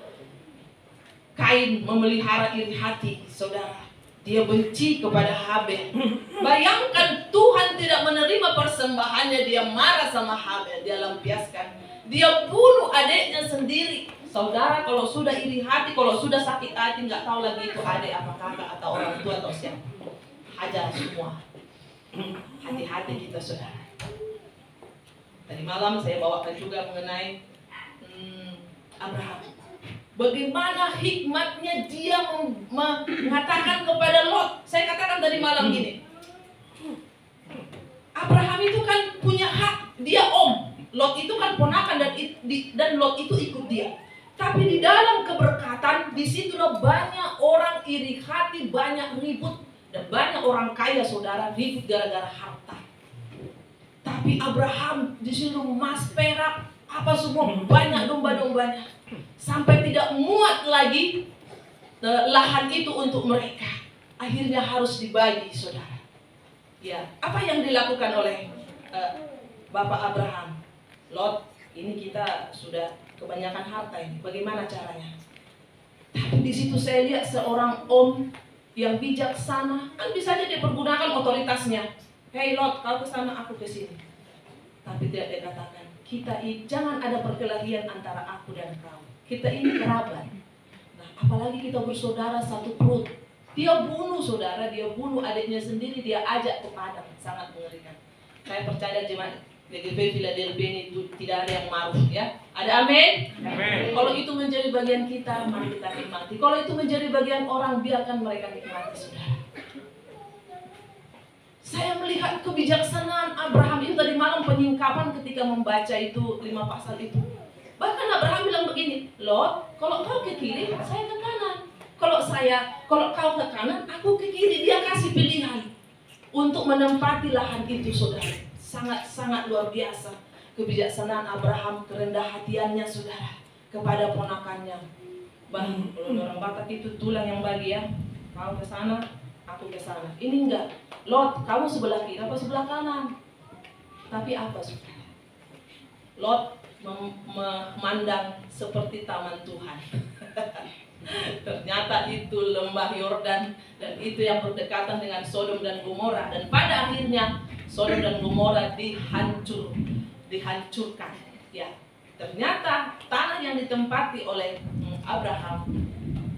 Kain memelihara iri hati, saudara? Dia benci kepada Habel. Bayangkan Tuhan tidak menerima persembahannya, dia marah sama Habel, dia lampiaskan. Dia bunuh adiknya sendiri. Saudara, kalau sudah iri hati, kalau sudah sakit hati, nggak tahu lagi itu adik apa kakak atau orang tua atau siapa. Hajar semua. Hati-hati kita, saudara. Tadi malam saya bawakan juga mengenai Abraham. Bagaimana hikmatnya dia mengatakan kepada Lot. Saya katakan tadi malam gini. Abraham itu kan punya hak, dia om. Lot itu kan ponakan dan Lot itu ikut dia. Tapi di dalam keberkatan, disitulah banyak orang iri hati, banyak ribut. Dan banyak orang kaya, saudara, ribut gara-gara harta. Tapi Abraham disuruh emas, perak, apa semua, banyak domba-dombanya. Sampai tidak muat lagi lahan itu untuk mereka. Akhirnya harus dibagi, saudara. Ya, apa yang dilakukan oleh Bapak Abraham? Lot, ini kita sudah kebanyakan harta ini. Bagaimana caranya? Tapi di situ saya lihat seorang om yang bijaksana, kan bisa aja dia pergunakan otoritasnya. Hei Lot, kau ke sana, aku ke sini. Tapi tidak dia katakan, jangan ada perkelahian antara aku dan kau. Kita ini kerabat. Nah, apalagi kita bersaudara satu perut. Dia bunuh saudara, dia bunuh adiknya sendiri, dia ajak ke padang. Sangat mengerikan. Saya percaya jemaat GGP Philadelphia ini tidak ada yang maruf, ya. Ada amin? Amin. Kalau itu menjadi bagian kita, mari kita nikmati. Kalau itu menjadi bagian orang, biarkan mereka nikmati, saudara. Saya melihat kebijaksanaan Abraham itu tadi malam penyingkapan ketika membaca itu 5 pasal itu. Bahkan Abraham bilang begini, Lot, kalau kau ke kiri, saya ke kanan. Kalau kau ke kanan, aku ke kiri. Dia kasih pilihan untuk menempati lahan itu, saudara. Sangat-sangat luar biasa kebijaksanaan Abraham, kerendah hatiannya, saudara, kepada ponakannya. Kalau orang Batak itu tulang yang bagi, ya. Kau ke sana, aku ke sana. Ini enggak. Lot, kamu sebelah kiri apa sebelah kanan? Tapi apa, saudara? Lot memandang seperti taman Tuhan. Ternyata itu lembah Yordan, dan itu yang berdekatan dengan Sodom dan Gomora. Dan pada akhirnya Sodom dan Gomora dihancurkan. Ya, ternyata tanah yang ditempati oleh Abraham,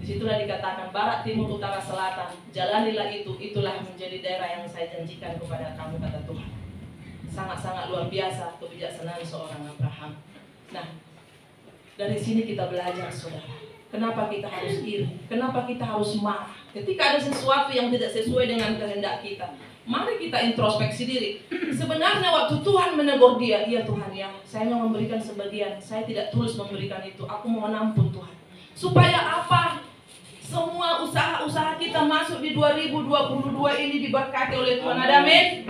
disitulah dikatakan barat, timur, utara, selatan. Jalanilah itulah menjadi daerah yang saya janjikan kepada kamu, kata Tuhan. Sangat-sangat luar biasa kebijaksanaan seorang Abraham. Nah, dari sini kita belajar, saudara. Kenapa kita harus iri? Kenapa kita harus marah? Ketika ada sesuatu yang tidak sesuai dengan kehendak kita, mari kita introspeksi diri. Sebenarnya waktu Tuhan menegur dia, iya Tuhan ya, saya mau memberikan sebagian, saya tidak tulus memberikan itu, aku mau menampun Tuhan. Supaya apa? Semua usaha-usaha kita masuk di 2022 ini diberkati oleh Tuhan. Ada amin?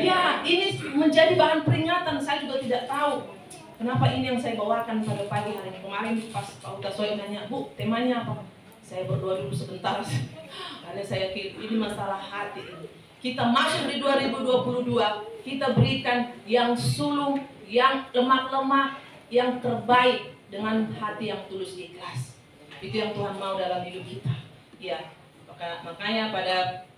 Ya, ini menjadi bahan peringatan. Saya juga tidak tahu kenapa ini yang saya bawakan pada pagi hari ini. Kemarin pas Pak Utasoy nanya, Bu, temanya apa? Saya berdoa dulu sebentar. Karena saya kira ini masalah hati ini. Kita masuk di 2022, kita berikan yang sulung, yang lemak-lemak, yang terbaik dengan hati yang tulus ikhlas. Itu yang Tuhan mau dalam hidup kita. Ya, makanya pada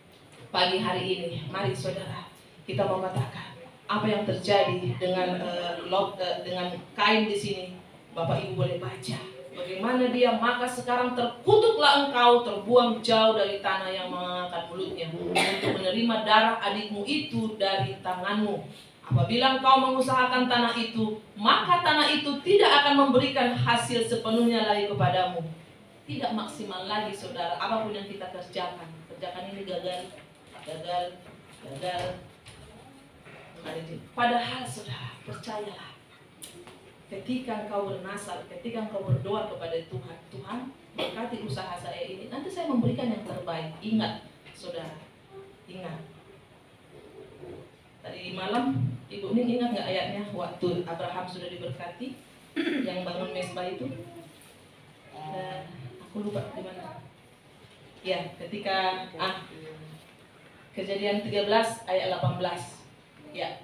pagi hari ini, mari saudara, kita mau katakan apa yang terjadi dengan dengan Kain di sini. Bapak Ibu boleh baca bagaimana dia, maka sekarang terkutuklah engkau, terbuang jauh dari tanah yang mengangkat mulutnya untuk menerima darah adikmu itu dari tanganmu. Apabila engkau mengusahakan tanah itu, maka tanah itu tidak akan memberikan hasil sepenuhnya lagi kepadamu. Tidak maksimal lagi, saudara. Apapun yang kita kerjakan ini gagal. Padahal saudara, percayalah, ketika engkau bernasar, ketika engkau berdoa kepada Tuhan, Tuhan berkati usaha saya ini, nanti saya memberikan yang terbaik. Ingat, saudara, ingat. Tadi malam, Ibu Ning ingat nggak ayatnya waktu Abraham sudah diberkati, yang bangun mesbah itu? Aku lupa di mana. Ya, ketika Kejadian 13 ayat 18. Ya.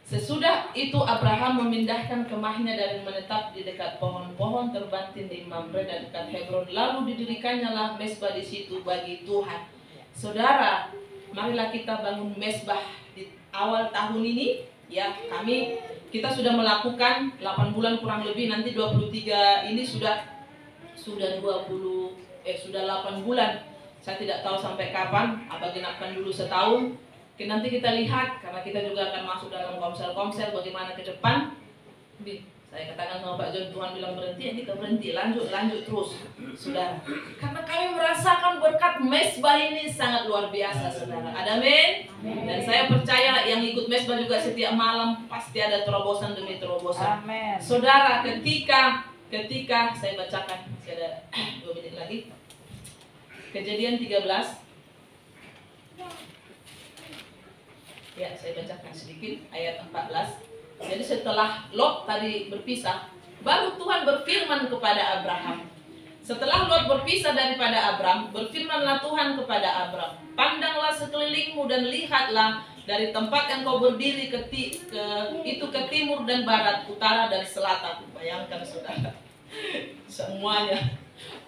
Sesudah itu Abraham memindahkan kemahnya dan menetap di dekat pohon-pohon terbantin di Mamre dan dekat Hebron. Lalu didirikannya lah mesbah di situ bagi Tuhan. Saudara, marilah kita bangun mesbah di awal tahun ini. Ya, kita sudah melakukan 8 bulan kurang lebih, nanti 23 ini sudah 8 bulan. Saya tidak tahu sampai kapan, abang genapkan dulu setahun. Nanti kita lihat, karena kita juga akan masuk dalam komsel-komsel bagaimana ke depan. Saya katakan sama Pak John, Tuhan bilang berhenti, ya kita berhenti, lanjut terus, saudara. Karena kami merasakan berkat mesbah ini sangat luar biasa, saudara. Amin. Dan saya percaya yang ikut mesbah juga setiap malam pasti ada terobosan demi terobosan. Amin. Saudara, ketika saya bacakan, masih ada 2 menit lagi. Kejadian 13. Ya, saya bacakan sedikit ayat 14. Jadi setelah Lot tadi berpisah, baru Tuhan berfirman kepada Abraham. Setelah Lot berpisah daripada Abram, berfirmanlah Tuhan kepada Abram, pandanglah sekelilingmu dan lihatlah dari tempat yang kau berdiri ke timur dan barat, utara dan selatan. Bayangkan saudara, semuanya.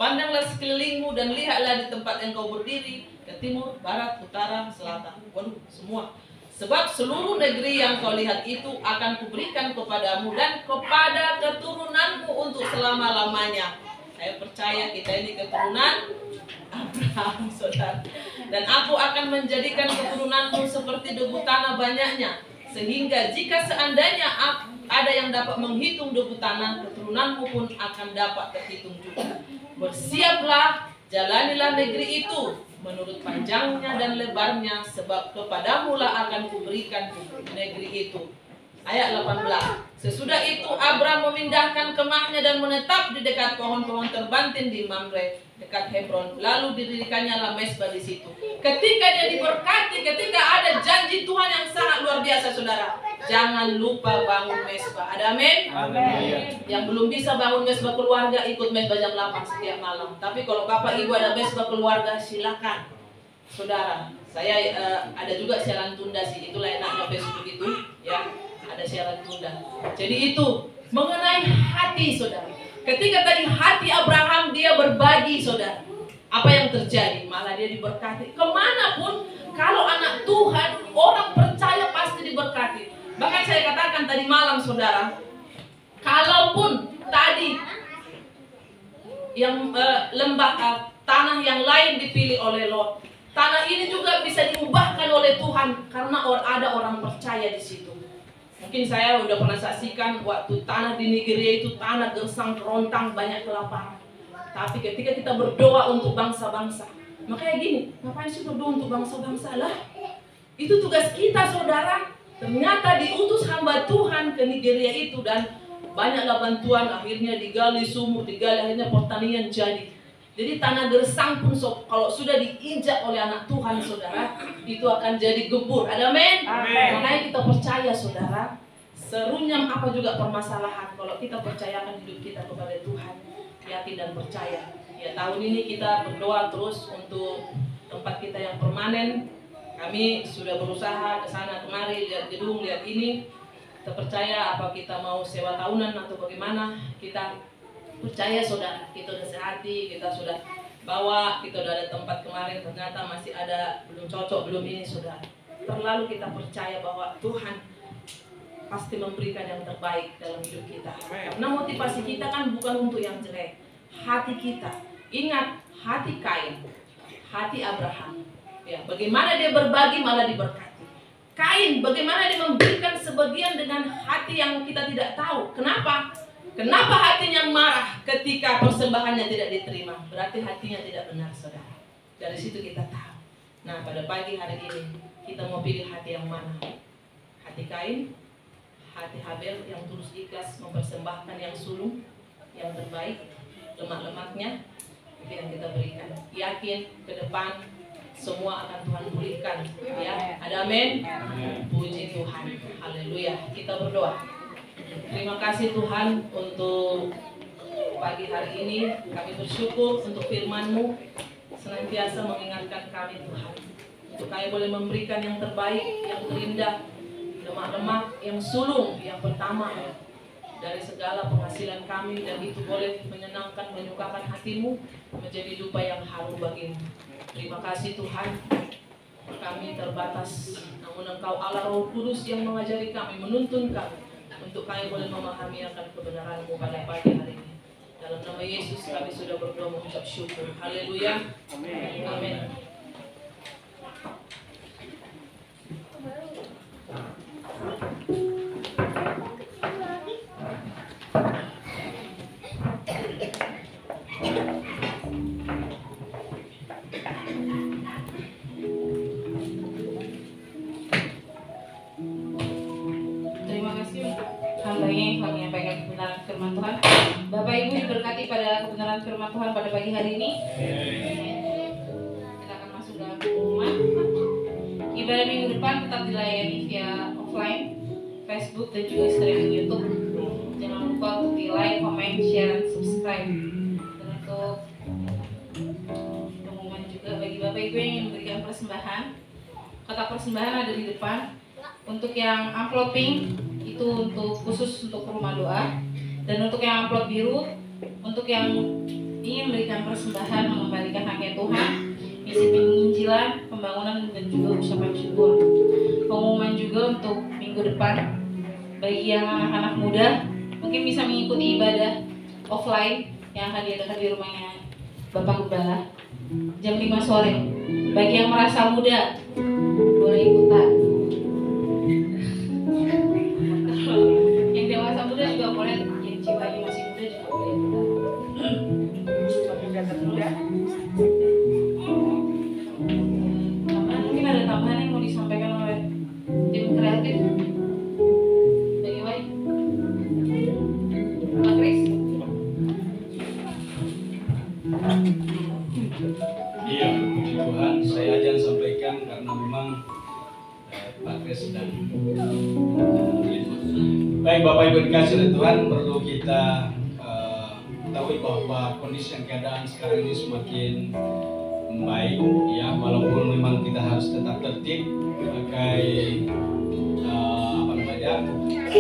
Pandanglah sekelilingmu dan lihatlah di tempat yang kau berdiri, ke timur, barat, utara, selatan. Waduh, semua. Sebab seluruh negeri yang kau lihat itu akan kuberikan kepadamu dan kepada keturunanmu untuk selama-lamanya. Saya percaya kita ini keturunan Abraham, saudara. Dan aku akan menjadikan keturunanmu seperti debu tanah banyaknya. Sehingga jika seandainya ada yang dapat menghitung debu tanah, keturunanmu pun akan dapat terhitung juga. Bersiaplah, jalanilah negeri itu menurut panjangnya dan lebarnya, sebab kepadamu lah akan kuberikan negeri itu. Ayat 18. Sesudah itu Abram memindahkan kemahnya dan menetap di dekat pohon-pohon terbantin di Mamre dekat Hebron. Lalu didirikannya lah mesbah di situ. Ketika dia diberkati, ketika ada janji Tuhan yang sangat luar biasa, saudara, jangan lupa bangun mesbah. Ada amin? Amin. Yang belum bisa bangun mesbah keluarga, ikut mesbah jam 8 setiap malam. Tapi kalau bapak ibu ada mesbah keluarga, silakan, saudara. Saya ada juga siaran tunda sih, itulah enaknya Facebook itu, ya, ada siaran tunda. Jadi itu mengenai hati, saudara. Ketika tadi hati Abraham dia berbagi, saudara, apa yang terjadi? Malah dia diberkati. Kemanapun kalau anak Tuhan, orang percaya pasti diberkati. Bahkan saya katakan tadi malam, saudara, kalaupun tadi yang tanah yang lain dipilih oleh Lot, tanah ini juga bisa diubahkan oleh Tuhan karena ada orang percaya di situ. Mungkin saya udah pernah saksikan waktu tanah di Nigeria itu tanah gersang kerontang, banyak kelaparan. Tapi ketika kita berdoa untuk bangsa-bangsa, makanya gini, ngapain sih berdoa untuk bangsa-bangsa lah? Itu tugas kita, saudara. Ternyata diutus hamba Tuhan ke Nigeria itu dan banyaklah bantuan, akhirnya digali sumur, akhirnya pertanian jadi. Jadi tanah gersang pun kalau sudah diinjak oleh anak Tuhan, saudara, itu akan jadi gebur. Ada amin? Makanya kita percaya, saudara, serunyam apa juga permasalahan, kalau kita percayakan hidup kita kepada Tuhan, yakin dan percaya. Ya, tahun ini kita berdoa terus untuk tempat kita yang permanen. Kami sudah berusaha ke sana kemari, lihat gedung, lihat ini. Kita percaya apa kita mau sewa tahunan atau bagaimana, kita percaya, saudara, kita udah sehati, kita sudah bawa, kita udah ada tempat kemarin, ternyata masih ada belum cocok, belum ini, saudara. Terlalu kita percaya bahwa Tuhan pasti memberikan yang terbaik dalam hidup kita. Karena motivasi kita kan bukan untuk yang jelek. Hati kita, ingat, hati Kain, hati Abraham. Ya, bagaimana dia berbagi malah diberkati. Kain, bagaimana dia memberikan sebagian dengan hati yang kita tidak tahu. Kenapa? Kenapa hatinya marah ketika persembahannya tidak diterima? Berarti hatinya tidak benar, saudara. Dari situ kita tahu. Nah, pada pagi hari ini kita mau pilih hati yang mana? Hati Kain, hati Habel yang tulus ikhlas mempersembahkan yang sulung, yang terbaik, lemak-lemaknya itu yang kita berikan. Yakin ke depan semua akan Tuhan pulihkan, ya. Ada amin. Puji Tuhan, haleluya. Kita berdoa. Terima kasih Tuhan untuk pagi hari ini. Kami bersyukur untuk firman-Mu senantiasa mengingatkan kami Tuhan, untuk kami boleh memberikan yang terbaik, yang terindah, lemak-lemak yang sulung, yang pertama dari segala penghasilan kami, dan itu boleh menyenangkan, menyukakan hati-Mu, menjadi dupa yang harum bagi-Mu. Terima kasih Tuhan, kami terbatas, namun Engkau Allah Roh Kudus yang mengajari kami, menuntun kami, untuk kami boleh memahami akan kebenaran-Mu pada pagi hari ini. Dalam nama Yesus kami sudah berdoa mengucap syukur. Haleluya. Amin. Terima kasih untuk hambanya yang telah menyampaikan kebenaran firman Tuhan. Bapak Ibu diberkati pada kebenaran firman Tuhan pada pagi hari ini. Kita akan masuk dalam pengumuman. Ibadah minggu depan tetap dilayani via offline, Facebook dan juga streaming YouTube. Jangan lupa untuk di like, comment, share, dan subscribe. Dan untuk pengumuman juga bagi Bapak Ibu yang ingin memberikan persembahan, kotak persembahan ada di depan. Untuk yang amplop pink itu untuk khusus untuk rumah doa, dan untuk yang amplop biru untuk yang ingin memberikan persembahan, mengembalikan haknya Tuhan, misi penginjilan, pembangunan, dan juga ucapan syukur. Pengumuman juga untuk minggu depan bagi yang anak-anak muda mungkin bisa mengikuti ibadah offline yang akan diadakan di rumahnya Bapak Gembala jam 5 sore. Bagi yang merasa muda boleh ikutan. Yang dewasa muda juga boleh, yang jiwanya masih muda juga boleh ikutan. Mungkin ada tambahan yang mau disampaikan oleh tim kreatif. Bagaimana? Pak Kris? Iya, puji Tuhan. Saya aja yang sampaikan karena memang Pak Kris sedang baik. Bapak Ibu dikasih oleh Tuhan, perlu kita ketahui bahwa kondisi yang keadaan sekarang ini semakin membaik, ya, walaupun memang kita harus tetap tertib pakai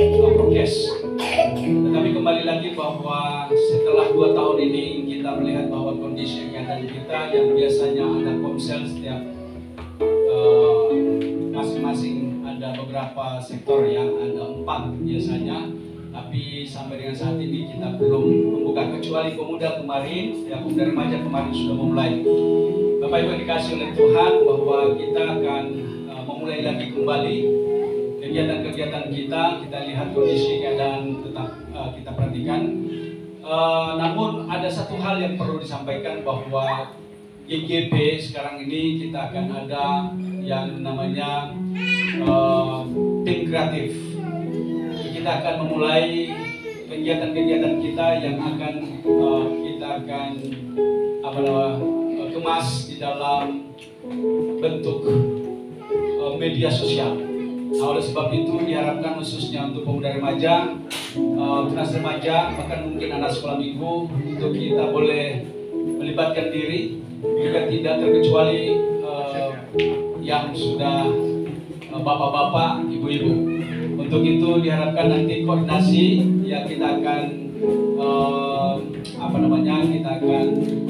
prokes. Tetapi kembali lagi bahwa setelah 2 tahun ini kita melihat bahwa kondisi keadaan kita yang biasanya ada komsel setiap masing-masing, ada beberapa sektor yang ada 4 biasanya, tapi sampai dengan saat ini kita belum membuka, kecuali pemuda kemarin, ya, pemuda remaja kemarin sudah memulai. Bapak Ibu dikasih oleh Tuhan bahwa kita akan memulai lagi kembali kegiatan-kegiatan kita. Kita lihat kondisi keadaan tetap kita perhatikan. Namun ada satu hal yang perlu disampaikan bahwa GGP sekarang ini kita akan ada yang namanya tim kreatif. Kita akan memulai kegiatan-kegiatan kita yang akan kita akan kemas di dalam bentuk media sosial. Nah, oleh sebab itu diharapkan khususnya untuk pemuda remaja, tunas remaja, bahkan mungkin anak sekolah minggu, untuk kita boleh melibatkan diri, juga tidak terkecuali yang sudah bapak-bapak, ibu-ibu. Untuk itu diharapkan nanti koordinasi, ya, kita akan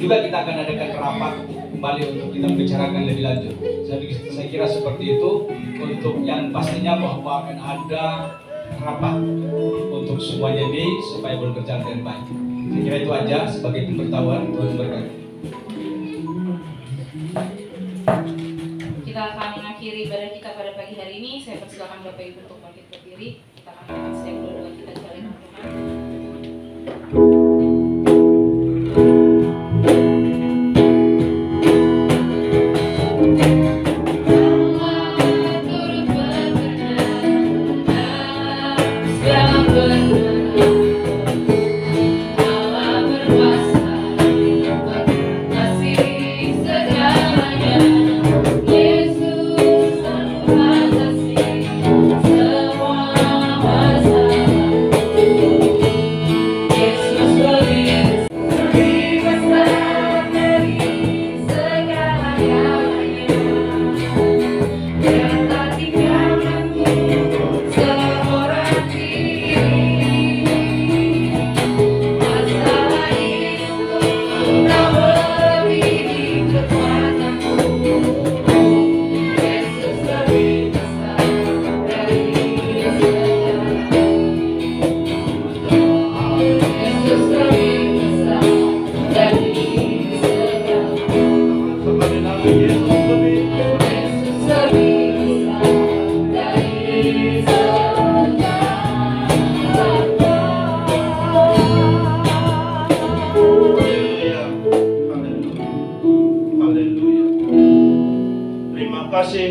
kita akan adakan rapat kembali untuk kita membicarakan lebih lanjut. Saya kira seperti itu. Untuk yang pastinya bahwa akan ada rapat untuk semuanya ini supaya boleh berjalan dengan baik. Saya kira itu aja sebagai pemberitahuan. Tuhan berkati. Kita akan mengakhiri ibadah kita pada pagi hari ini. Saya persilakan Bapak Ibu untuk bangkit berdiri. Kita akan melakukan setiap doa kita di hadapan Tuhan.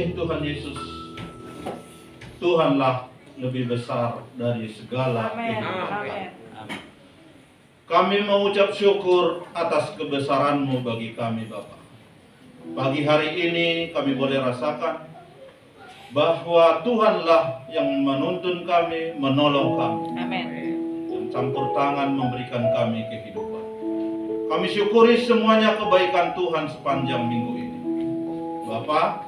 Tuhan Yesus, Tuhanlah lebih besar dari segala kehidupan. Kami mengucap syukur atas kebesaran-Mu bagi kami, Bapa. Pagi hari ini kami boleh rasakan bahwa Tuhanlah yang menuntun kami, menolong kami, yang campur tangan memberikan kami kehidupan. Kami syukuri semuanya kebaikan Tuhan sepanjang minggu ini. Bapa,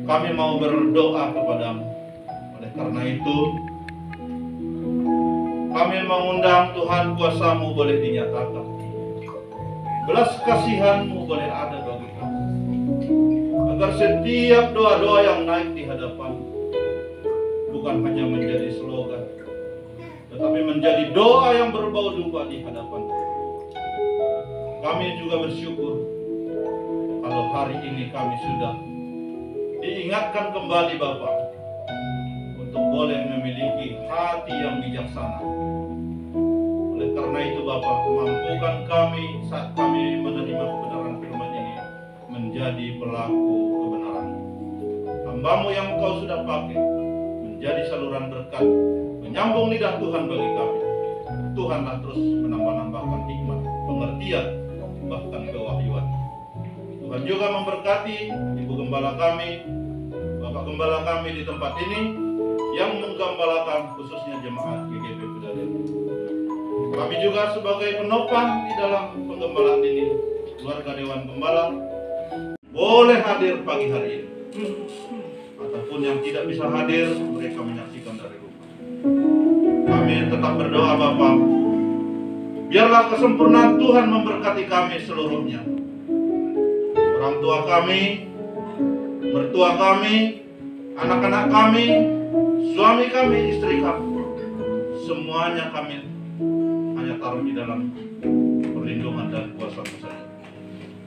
kami mau berdoa kepadamu. Oleh karena itu, kami mengundang Tuhan, kuasa-Mu boleh dinyatakan. Belas kasihan-Mu boleh ada bagi kami. Agar setiap doa-doa yang naik di hadapan bukan hanya menjadi slogan, tetapi menjadi doa yang berbau duka di hadapan. Kami juga bersyukur kalau hari ini kami sudah diingatkan kembali Bapa untuk boleh memiliki hati yang bijaksana. Oleh karena itu Bapa, mampukan kami saat kami menerima kebenaran firman ini menjadi pelaku kebenaran. Hamba-Mu yang Kau sudah pakai menjadi saluran berkat, menyambung lidah Tuhan bagi kami. Tuhanlah terus menambah-nambahkan hikmat, pengertian, bahkan kewahyuan. Tuhan juga memberkati Ibu Gembala kami, Bapak Gembala kami di tempat ini yang menggembalakan khususnya jemaat GGP Pedaden. Kami juga sebagai penopang di dalam penggembalaan ini, keluarga Dewan Gembala boleh hadir pagi hari ini. Ataupun yang tidak bisa hadir, mereka menyaksikan dari rumah. Kami tetap berdoa Bapa, biarlah kesempurnaan Tuhan memberkati kami seluruhnya. Orang tua kami, mertua kami, anak-anak kami, suami kami, istri kami, semuanya kami hanya taruh di dalam perlindungan dan kuasa-Mu saja.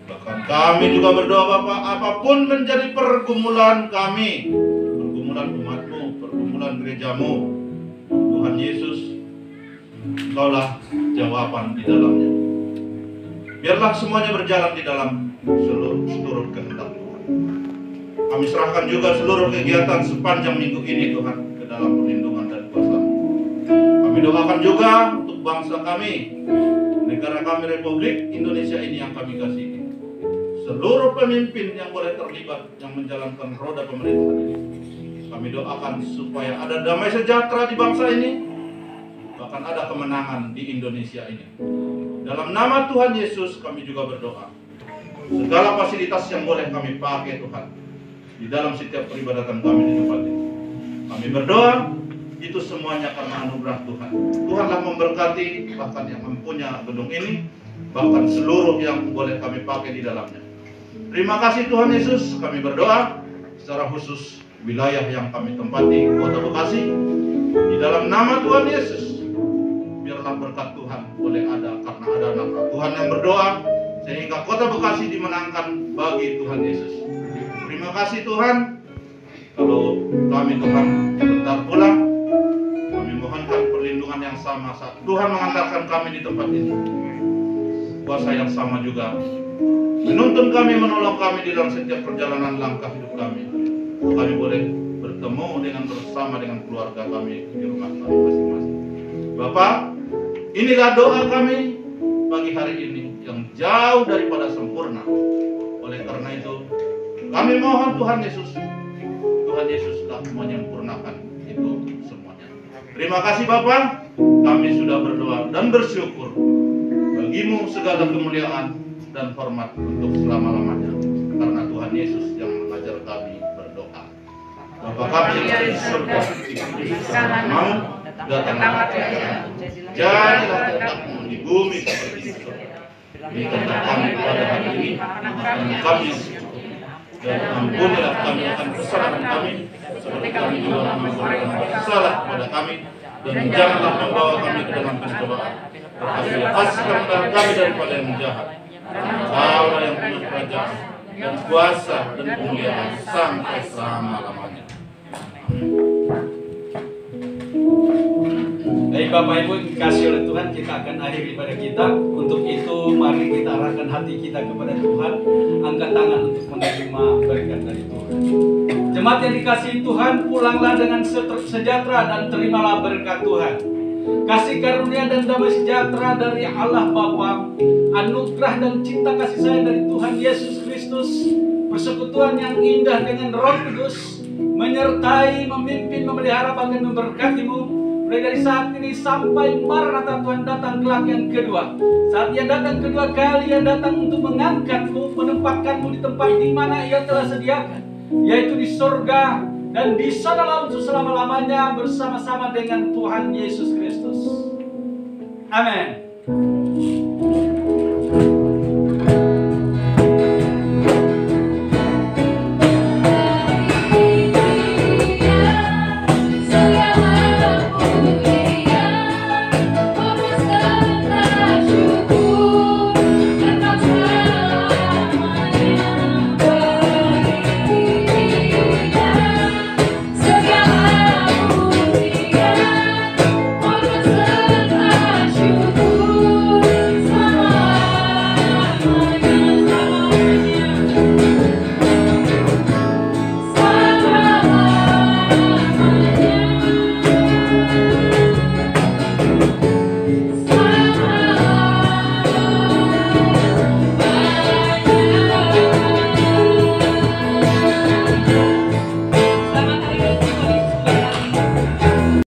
Bahkan kami juga berdoa Bapak, apapun menjadi pergumulan kami, pergumulan umat-Mu, pergumulan gereja-Mu, Tuhan Yesus, Engkaulah jawaban di dalamnya. Biarlah semuanya berjalan di dalam seluruh kehendak Tuhan. Kami serahkan juga seluruh kegiatan sepanjang minggu ini Tuhan ke dalam perlindungan dan kuasa-Mu. Kami doakan juga untuk bangsa kami, negara kami Republik Indonesia ini yang kami kasihi. Seluruh pemimpin yang boleh terlibat yang menjalankan roda pemerintahan ini, kami doakan supaya ada damai sejahtera di bangsa ini, bahkan ada kemenangan di Indonesia ini. Dalam nama Tuhan Yesus kami juga berdoa. Segala fasilitas yang boleh kami pakai Tuhan di dalam setiap peribadatan kami di tempat ini, kami berdoa itu semuanya karena anugerah Tuhan. Tuhanlah memberkati bahkan yang mempunyai gedung ini, bahkan seluruh yang boleh kami pakai di dalamnya. Terima kasih Tuhan Yesus, kami berdoa secara khusus wilayah yang kami tempati, Kota Bekasi, di dalam nama Tuhan Yesus. Biarlah berkat Tuhan boleh ada karena ada anak Tuhan yang berdoa sehingga Kota Bekasi dimenangkan bagi Tuhan Yesus. Terima kasih Tuhan. Kalau kami Tuhan sebentar pulang, kami mohonkan perlindungan yang sama saat Tuhan mengantarkan kami di tempat ini. Kuasa yang sama juga menuntun kami, menolong kami di dalam setiap perjalanan langkah hidup kami. Kami boleh bertemu bersama dengan keluarga kami di rumah kami masing-masing. Bapak, inilah doa kami pagi hari ini yang jauh daripada sempurna. Oleh karena itu, kami mohon Tuhan Yesus, Tuhan Yesuslah menyempurnakan itu semuanya. Terima kasih Bapak, kami sudah berdoa dan bersyukur. Bagimu segala kemuliaan dan hormat untuk selama-lamanya, karena Tuhan Yesus yang mengajar kami berdoa. Bapa kami yang di surga, namamu datanglah kerajaan, jadilah kehendak-Mu di bumi seperti di surga. Berikanlah kami pada hari ini dan kami dan ampunilah kami akan kesalahan kami, seperti kami juga mengampuni orang salah kepada kami, dan janganlah membawa kami ke dalam pencobaan, tetapi lepaskanlah kami daripada yang jahat. Kaulah yang penuh kerajaan dan kuasa dan kemuliaan sampai selama-lamanya. Baik, Bapak Ibu yang dikasih oleh Tuhan, kita akan akhiri pada kita. Untuk itu mari kita arahkan hati kita kepada Tuhan. Angkat tangan untuk menerima berkat dari Tuhan. Jemaat yang dikasihi Tuhan, pulanglah dengan sejahtera dan terimalah berkat Tuhan. Kasih karunia dan damai sejahtera dari Allah Bapa, anugerah dan cinta kasih sayang dari Tuhan Yesus Kristus, persekutuan yang indah dengan Roh Kudus, menyertai, memimpin, memelihara, bahkan memberkatimu mulai dari saat ini sampai Maranatha Tuhan datang kelak yang kedua. Saat Ia datang kedua kali, Ia datang untuk mengangkatmu, menempatkanmu di tempat di mana Ia telah sediakan, yaitu di surga, dan di sanalah untuk selama-lamanya bersama-sama dengan Tuhan Yesus Kristus. Amin.